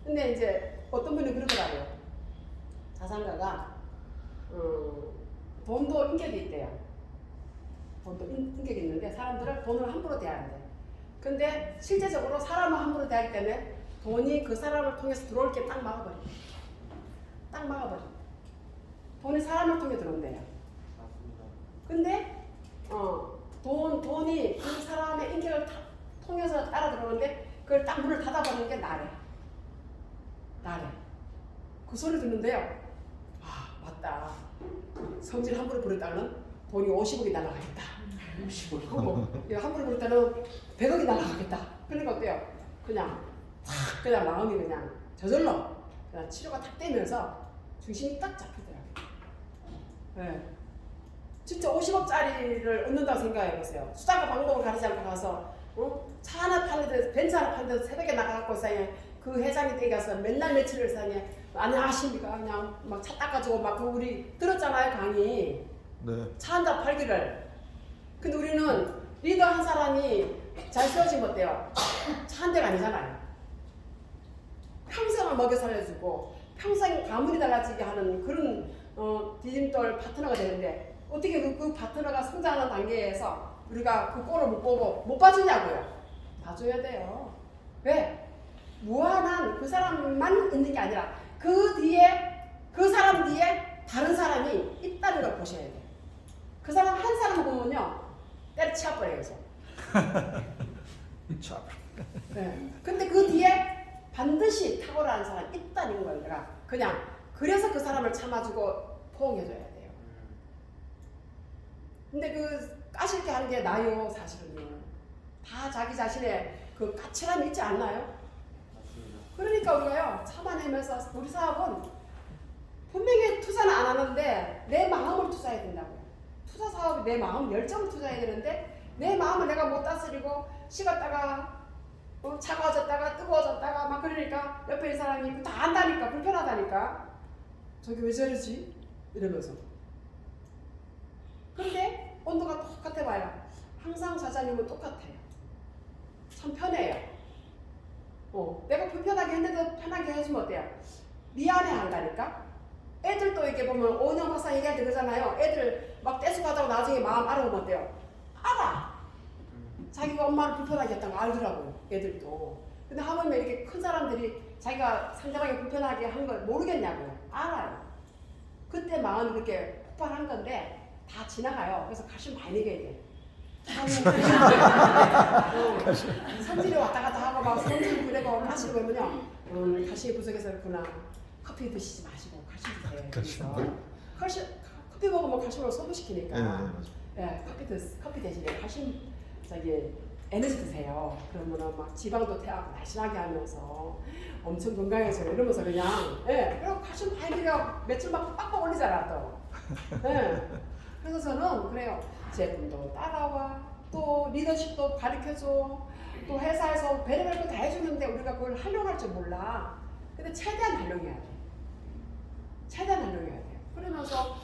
근데 이제 어떤 분이 그러더라고요. 자산가가 돈도 인격이 있대요. 돈도 인격이 있는데 사람들은 돈을 함부로 대하는데 근데 실제적으로 사람을 함부로 대하기 때문에 돈이 그 사람을 통해서 들어올 게 딱 막아버려요. 딱 막아버려요. 돈이 사람을 통해 들어온대요. 맞습니다. 근데 돈이 그 사람의 인격을 통해서 따라 들어오는데 그걸 딱 문을 닫아버리는 게 나래. 그 소리 듣는데요. 맞다. 성질 함부로 부렸다는 돈이 50억이 날아가겠다. 50억. 이거 함부로 부렸다는 100억이 날아가겠다. 그러니까 어때요? 그냥 마음이 그냥 저절로 그냥 치료가 탁 되면서 중심이 딱 잡히더라고요. 네. 진짜 50억짜리를 얻는다고 생각해보세요. 수단과 방법을 가르치지 않고 가서 차 하나 파는데 벤츠 하나 파는데 새벽에 나가갖고 사이에 그 회장이 댁에 가서 맨날 며칠을 사이에 안녕하십니까 그냥 막 차 닦아주고 막 우리 들었잖아요 강의. 네. 차 한 대 팔기를. 근데 우리는 리더 한 사람이 잘 세워지면 어때요? 차 한 대가 아니잖아요. 평생을 먹여 살려주고 평생 가문이 달라지게 하는 그런 디딤돌 파트너가 되는데 어떻게 그 파트너가 성장하는 단계에서 우리가 그 꼴을 못 보고 못 봐주냐고요. 봐줘야 돼요. 왜? 무한한 그 사람만 있는 게 아니라 그 뒤에 그 사람 뒤에 다른 사람이 있다는 걸 보셔야 돼요. 그 사람 한 사람 보면요 때려치워버려요. 네. 근데 그 뒤에 반드시 탁월한 사람이 있다는 걸 내가 그냥 그래서 그 사람을 참아주고 포옹해줘야 돼요. 근데 그 까실게 하는 게 나요 사실은요. 다 자기 자신의 그 까칠함이 있지 않나요? 맞습니다. 그러니까 우리가요 참아내면서 우리 사업은 분명히 투자는 안 하는데 내 마음을 투자해야 된다고요. 투자 사업이 내 마음 열정을 투자해야 되는데 내 마음을 내가 못 다스리고 식었다가 차가워졌다가 뜨거워졌다가 막 그러니까 옆에 있는 사람이 다 안다니까 불편하다니까 저기 왜 저러지? 이러면서 근데 온도가 똑같아 봐요. 항상 사장님은 똑같아요. 참 편해요. 내가 불편하게 했는데도 편하게 해주면 어때요? 미안해 한다니까? 애들도 이렇게 보면 오은영 박사 얘기할 때 그러잖아요. 애들 막 떼수가다고 나중에 마음 알아보면 어때요? 알아. 자기가 엄마를 불편하게 했다는 거 알더라고요. 애들도. 근데 하물며 이렇게 큰 사람들이 자기가 상대방이 불편하게 한 걸 모르겠냐고요. 알아요. 그때 마음이 그렇게 폭발한 건데 다 지나가요. 그래서 가시 많이 먹여야 돼. 성질이 왔다 갔다 하고 막 성질 부리고 가시 보면요. 가시 부족해서 그렇구나. 커피 드시지 마시고 가시 드세요. 그래서 커피 먹으면 가시로 소모시키니까. 커피 대신에 가시 저기 에너지 드세요. 그러면은 막 지방도 태하고 날씬하게 하면서 엄청 건강해져요. 이러면서 그냥 그리고 가시 많이 들여 며칠 막 빡빡 올리잖아 또. 그래서 저는 그래요. 제품도 따라와, 또 리더십도 가르쳐줘, 또 회사에서 별의별 거 다 해주는데 우리가 그걸 활용할 줄 몰라. 근데 최대한 활용해야 돼. 최대한 활용해야 돼. 그러면서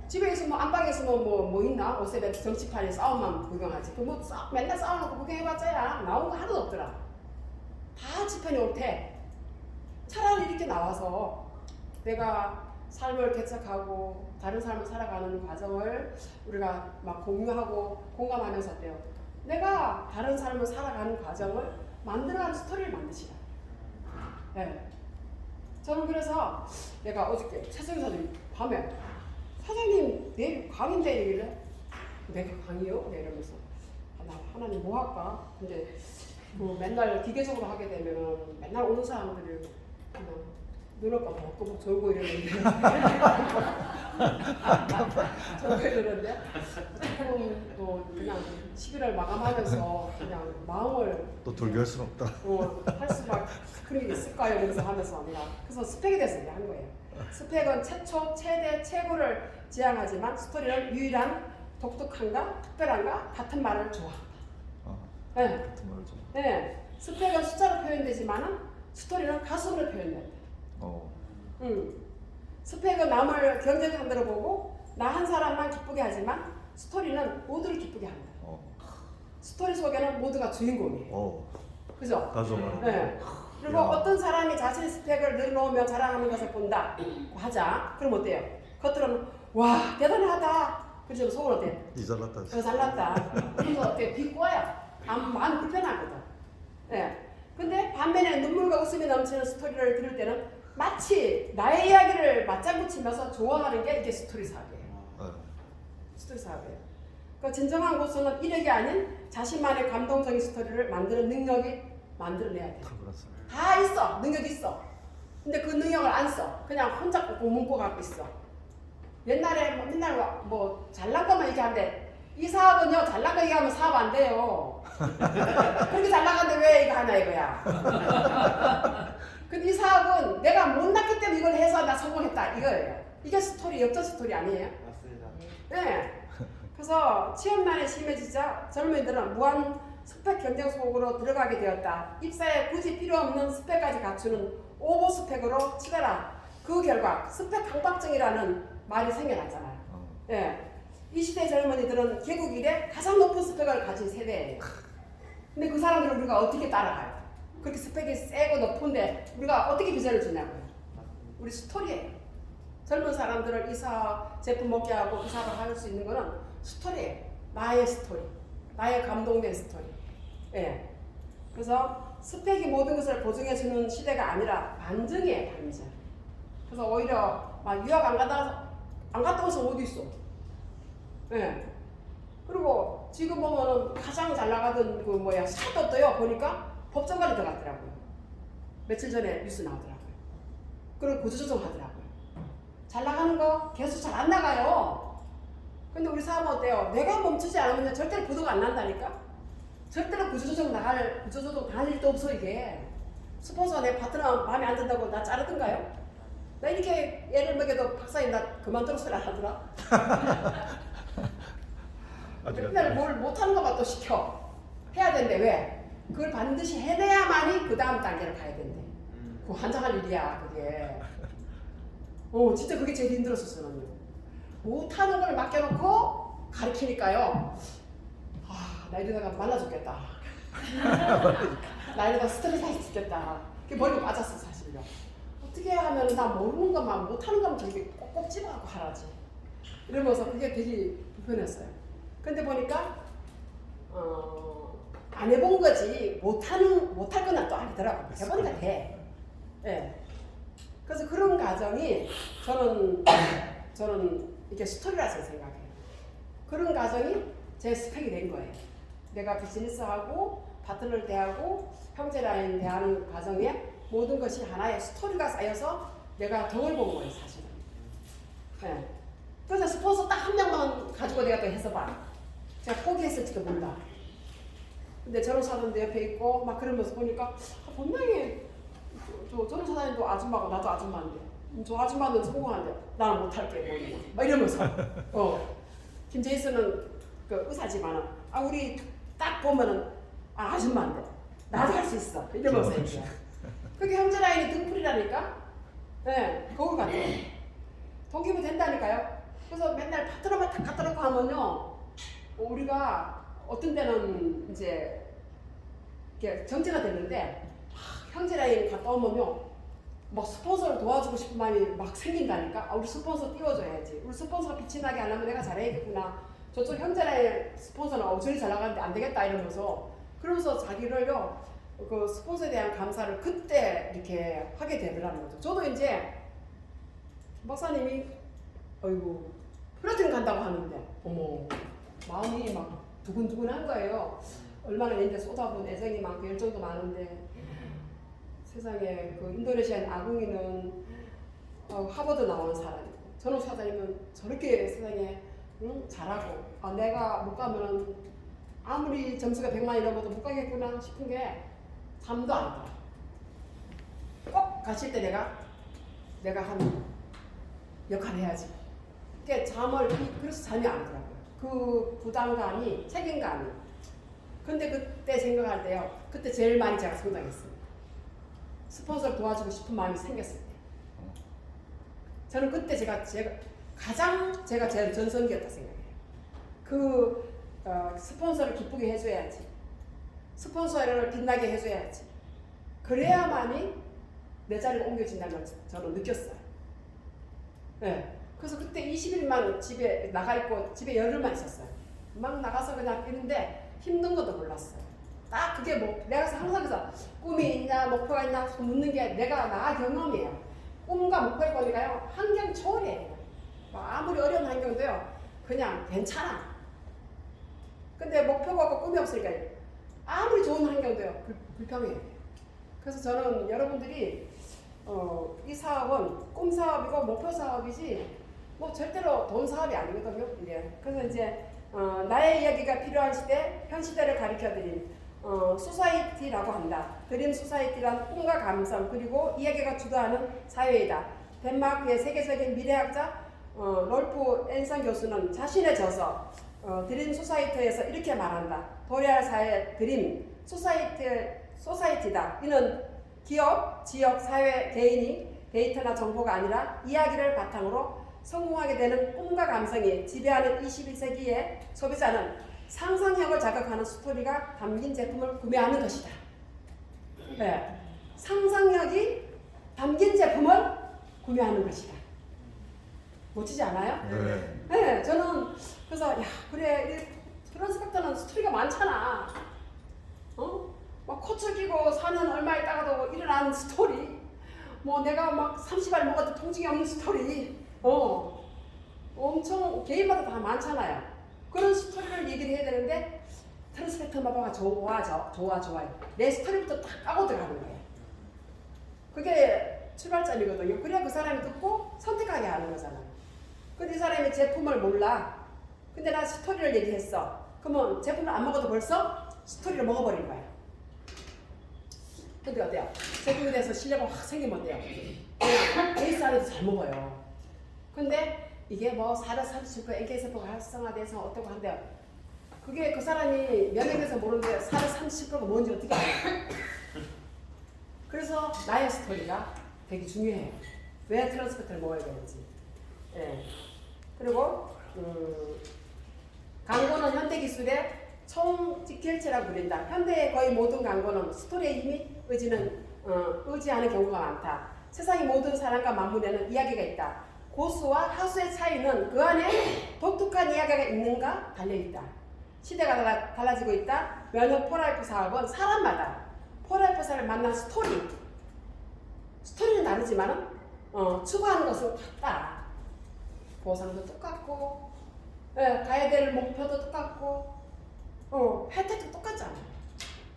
집에 있으면 안방에 있으면 뭐 있나? 옷에 정치판에 싸움만 구경하지. 그 뭐 맨날 싸워놓고 구경해봤자야 나온 거 하나도 없더라. 다 지편이 옳대. 차라리 이렇게 나와서 내가 삶을 개척하고 다른 삶을 살아가는 과정을 우리가 막 공유하고 공감하면서 어때요? 내가 다른 삶을 살아가는 과정을 만들어가는 스토리를 만드시라. 네. 저는 그래서 내가 어저께 최승희 선생님 밤에 사장님 내일 강의인데 이래 내가 강의요? 네, 이러면서 나 하나님 뭐 할까? 근데 뭐 맨날 기계적으로 하게 되면은 맨날 오는 사람들이 그냥 눈을 깜빡 졸고 이러는데 졸고 이러는데 조금 또 그냥 11월 마감하면서 그냥 마음을 또 돌게 할 수는 없다. 할 수밖에 그런 게 있을까요? 이러면서 하면서 내가 그래서 스펙에 대해서 얘기한 거예요. 스펙은 최초, 최대, 최고를 지향하지만 스토리는 유일한 독특한가, 특별한가 같은 말을 좋아한다. 네. 같은 말을 좀. 네. 스펙은 숫자로 표현되지만은 스토리는 가슴으로 표현된다. 스펙은 남을 경쟁 상대로 보고 나 한 사람만 기쁘게 하지만 스토리는 모두를 기쁘게 한다. 스토리 속에는 모두가 주인공이에요. 그죠? 가져 말. 네. 그리고 어떤 사람이 자신의 스펙을 늘어놓으며 자랑하는 것을 본다 하자. 그럼 어때요? 겉으로는 와 대단하다. 그죠? 속은 어때요? 이 잘났다. 잘났다. 그래서 어때요? 비꼬아요. 마음 불편하거든. 네. 근데 반면에 눈물과 웃음이 넘치는 스토리를 들을 때는 마치 나의 이야기를 맞장구 치면서 좋아하는 게 이게 스토리 사업이에요. 스토리 사업이에요. 그 진정한 고수는 이력이 아닌 자신만의 감동적인 스토리를 만드는 능력이 만들어내야 돼. 다 있어. 능력이 있어. 근데 그 능력을 안 써. 그냥 혼자 꾹꾹 문고 갖고 있어. 옛날에 맨날 뭐 잘난 것만 얘기하는데 이 사업은요 잘난 거 얘기하면 사업 안 돼요. 그렇게 잘 나가는데 왜 이거 하나 이거야. 근데 이 사업은 내가 못났기 때문에 이걸 해서 나 성공했다 이거예요. 이게 스토리, 역전 스토리 아니에요? 맞습니다. 네. 그래서 취업난에 심해지자 젊은이들은 무한 스펙 경쟁 속으로 들어가게 되었다. 입사에 굳이 필요 없는 스펙까지 갖추는 오버 스펙으로 치달아. 그 결과 스펙 강박증이라는 말이 생겨났잖아요. 네. 이 시대 젊은이들은 개국 이래 가장 높은 스펙을 가진 세대예요. 근데 그 사람들을 우리가 어떻게 따라가요? 그렇게 스펙이 세고 높은데 우리가 어떻게 비전을 주냐고요? 우리 스토리예요. 젊은 사람들을 이 사업 제품 먹게 하고 그 사업을 할 수 있는 거는 스토리예요. 나의 스토리. 나의 감동된 스토리. 예. 그래서 스펙이 모든 것을 보증해주는 시대가 아니라 반증이에요, 반증. 그래서 오히려 막 유학 안 갔다 와서 어디 있어? 예. 그리고 지금 보면은 가장 잘 나가던 그 스타트업도요, 보니까 법정관리 들어갔더라고요. 며칠 전에 뉴스 나오더라고요. 그리고 구조조정 하더라고요. 잘 나가는 거 계속 잘 안 나가요. 근데 우리 사업은 어때요? 내가 멈추지 않으면 절대로 부도가 안 난다니까? 절대로 구조조정 다 일도 없어, 이게. 스폰서가 내 파트너 마음에 안 든다고 나 자르던가요? 나 이렇게 애를 먹여도 박사님 나 그만두라 소리 안 하더라? 맨날 뭘 못하는 것만 또 시켜. 해야 된대, 왜? 그걸 반드시 해내야만이 그 다음 단계를 가야 된대. 그거 환장할 일이야, 그게. 진짜 그게 제일 힘들었었어, 저는. 못하는 걸 맡겨놓고 가르치니까요. 나 이러다가 말라 죽겠다. 나 이러다 스트레스 받을 수 있겠다. 그게 머리가 맞았어 사실요. 어떻게 하면 나 모르는 것만 못하는 것만 저렇게 꼭꼭 집어갖고 하라지. 이러면서 그게 되게 불편했어요. 근데 보니까 안 해본 거지 못할 거는 또 아니더라고. 해보니까 돼. 예. 그래서 그런 과정이 저는 이게 스토리라서 생각해요. 그런 과정이 제 스펙이 된 거예요. 내가 비즈니스하고 파트너를 대하고 형제라인 대하는 과정에 모든 것이 하나의 스토리가 쌓여서 내가 덕을 본 거예요, 사실은. 네. 그래서 스폰서 딱 한 명만 가지고 내가 또 해서 봐. 제가 포기했을지도 몰라. 근데 저런 사람도 옆에 있고 막 그러면서 보니까 분명히 저런 사장님도 아줌마고 나도 아줌마인데 저 아줌마는 성공하는데 나는 못할게 뭐 이러면서 김제이슨은 그 의사지만은 우리 딱 보면은 아줌마인데 나도 할 수 있어 이러면서 이제 그게 형제 라인이 등불이라니까. 네, 거울 같아. 동기부 된다니까요. 그래서 맨날 파트너만 딱 갖다 놓고 하면요 우리가 어떤 때는 이제 이렇게 정체가 됐는데 형제 라인 갔다 오면요 막 스폰서를 도와주고 싶은 마음이 막 생긴다니까. 우리 스폰서 띄워줘야지. 우리 스폰서가 빛이 나게 하려면 내가 잘해야겠구나. 저쪽 형제 라인 스폰서는 저리 잘 나가는데 안 되겠다 이러면서 그러면서 자기를요 그 스폰서에 대한 감사를 그때 이렇게 하게 되더라는 거죠. 저도 이제 박사님이 어이구 플라팅 간다고 하는데 어머 마음이 막 두근두근한 거예요. 얼마나 얘한테 쏟아부은 애정이 많고 열정도 많은데 세상에 그 인도네시안 아궁이는 하버드 나온 사람이고 전업 사장님은 저렇게 세상에 잘하고 내가 못 가면은 아무리 점수가 100만이 넘어도 못 가겠구나 싶은 게 잠도 안 들어. 꼭 가실 때 내가 한 역할을 해야지. 그래서 잠이 안 들어요. 그 부담감이 책임감이. 근데 그때 생각할 때요. 그때 제일 많이 제가 성장했어요. 스폰서를 도와주고 싶은 마음이 생겼을 때. 저는 그때 제가 가장 제가 제일 전성기였다 생각해요. 스폰서를 기쁘게 해줘야지. 스폰서를 빛나게 해줘야지. 그래야만이 내 자리가 옮겨진다는 걸 저는 느꼈어요. 네. 그래서 그때 20일만 집에 나가 있고 집에 열흘만 있었어요. 막 나가서 그냥 뛰는데 힘든 것도 몰랐어요. 딱 그게 내가 항상 그래서 꿈이 있냐 목표가 있냐 묻는 게 나 경험이에요. 꿈과 목표를 보니까요 환경 초월이에요. 아무리 어려운 환경도요 그냥 괜찮아. 근데 목표가 없고 꿈이 없으니까 아무리 좋은 환경도요 불평해요. 그래서 저는 여러분들이 이 사업은 꿈 사업이고 목표 사업이지 절대로 돈 사업이 아니거든요. 그래서 이제 나의 이야기가 필요한 시대, 현 시대를 가리켜드린 소사이티라고 한다. 드림 소사이티란 꿈과 감성 그리고 이야기가 주도하는 사회이다. 덴마크의 세계적인 미래학자 롤프 앤선 교수는 자신의 저서 드림 소사이티에서 이렇게 말한다. 도래할 사회 드림 소사이티다. 이는 기업, 지역, 사회, 개인이 데이터나 정보가 아니라 이야기를 바탕으로 성공하게 되는 꿈과 감성이 지배하는 21세기의 소비자는 상상력을 자극하는 스토리가 담긴 제품을 구매하는 것이다. 네. 상상력이 담긴 제품을 구매하는 것이다. 멋지지 않아요? 네. 네. 저는 그래서 그래 트랜스펙터는 스토리가 많잖아. 막 코트 끼고 4년 얼마 있다가도 일어난 스토리. 내가 막 30알 먹어도 통증이 없는 스토리. 엄청 개인마다 다 많잖아요. 그런 스토리를 얘기를 해야 되는데 트랜스펙터 마마가 좋아요. 내 스토리부터 딱 까고 들어가는 거예요. 그게 출발점이거든요. 그래야 그 사람이 듣고 선택하게 하는 거잖아요. 근데 이 사람이 제품을 몰라. 근데 나 스토리를 얘기했어. 그러면 제품을 안 먹어도 벌써 스토리를 먹어버린 거야. 근데 어때요? 제품에 대해서 신뢰가 확 생기면 어때요? 그냥 베이스 안에도 잘 먹어요. 근데 이게 사료 30% NK세포가 활성화돼서 어떻고 한대요. 그게 그 사람이 면역에서 모르는데 사료 30%가 뭔지 어떻게 알아요? 그래서 나의 스토리가 되게 중요해요. 왜 트랜스펙터를 먹어야 되는지. 예. 그리고 광고는 현대기술의 총직결체라고 부른다. 현대의 거의 모든 강고는 스토리의 힘이 의지하는 경우가 많다. 세상의 모든 사람과 맞물려는 이야기가 있다. 고수와 하수의 차이는 그 안에 독특한 이야기가 있는가 달려있다. 시대가 달라지고 있다. 면허 포라이프 사업은 사람마다 포라이프사를 만난 스토리는 다르지만 추구하는 것은 같다. 보상도 똑같고 가야 될 목표도 똑같고 혜택도 똑같잖아.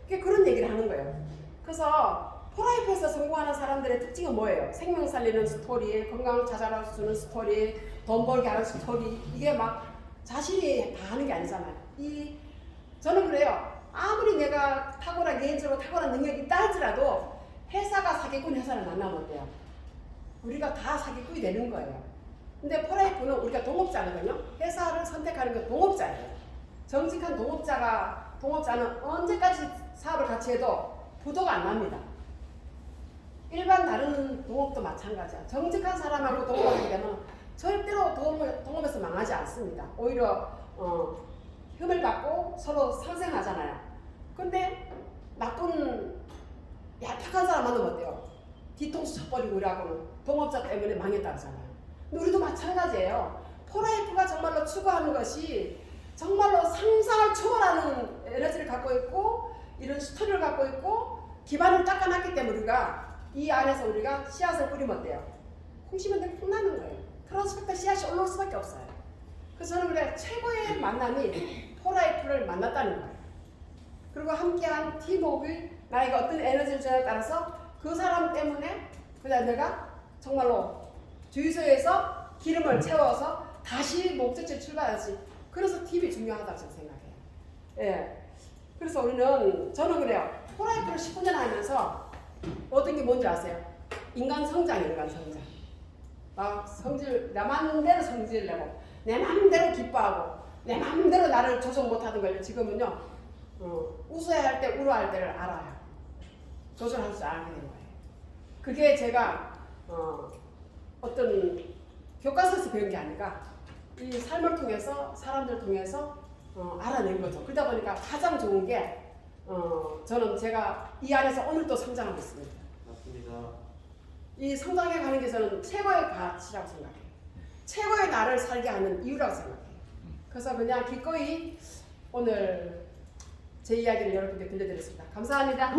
그런 얘기를 하는 거예요. 그래서 포라이프에서 성공하는 사람들의 특징은 뭐예요? 생명 살리는 스토리, 건강을 찾아주는 스토리, 돈 벌게 하는 스토리. 이게 막 자신이 다 하는 게 아니잖아요. 저는 그래요. 아무리 내가 개인적으로 탁월한 능력이 있다 할지라도 회사가 사기꾼 회사를 만나면 어때요? 우리가 다 사기꾼이 되는 거예요. 근데 포라이프는 우리가 동업자거든요. 회사를 선택하는 게 동업자예요. 정직한 동업자는 언제까지 사업을 같이 해도 부도가 안 납니다. 일반 다른 동업도 마찬가지야. 정직한 사람하고 동업하게 되면 절대로 동업에서 망하지 않습니다. 오히려 힘을 받고 서로 상생하잖아요. 근데 나쁜 얄팍한 사람 만나면 어때요? 뒤통수 쳐버리고 이러고는 동업자 때문에 망했다 하잖아요. 근데 우리도 마찬가지예요. 포라이프가 정말로 추구하는 것이 정말로 상상을 초월하는 에너지를 갖고 있고 이런 스토리를 갖고 있고 기반을 닦아놨기 때문에 우리가 이 안에서 우리가 씨앗을 뿌리면 어때요? 콩 심은 데 콩 나는 거예요. 그런 수밖에 씨앗이 올라올 수밖에 없어요. 그래서 저는 그래 최고의 만남이 포라이프를 만났다는 거예요. 그리고 함께한 팀워크가 나에게 어떤 에너지를 주냐에 따라서 그 사람 때문에 그냥 내가 정말로 주유소에서 기름을 채워서 다시 목적지에 출발하지. 그래서 팀이 중요하다고 저는 생각해요. 예. 그래서 저는 그래요. 포라이프를 19년 하면서 얻은 게 뭔지 아세요? 인간 성장이에요. 막 내 맘대로 성질 내고 내 맘대로 기뻐하고 내 맘대로 나를 조정 못하는 걸 지금은요 웃어야 할 때 울어야 할 때를 알아요. 조절할 줄 알게 된 거예요. 그게 제가 어떤 교과서에서 배운 게 아니라 이 삶을 통해서 사람들 통해서 알아낸 거죠. 그러다 보니까 가장 좋은 게 저는 제가 이 안에서 오늘 또 성장하고 있습니다. 맞습니다. 이 성장해 가는 게 저는 최고의 가치라고 생각해요. 최고의 나를 살게 하는 이유라고 생각해요. 그래서 그냥 기꺼이 오늘 제 이야기를 여러분께 들려드렸습니다. 감사합니다.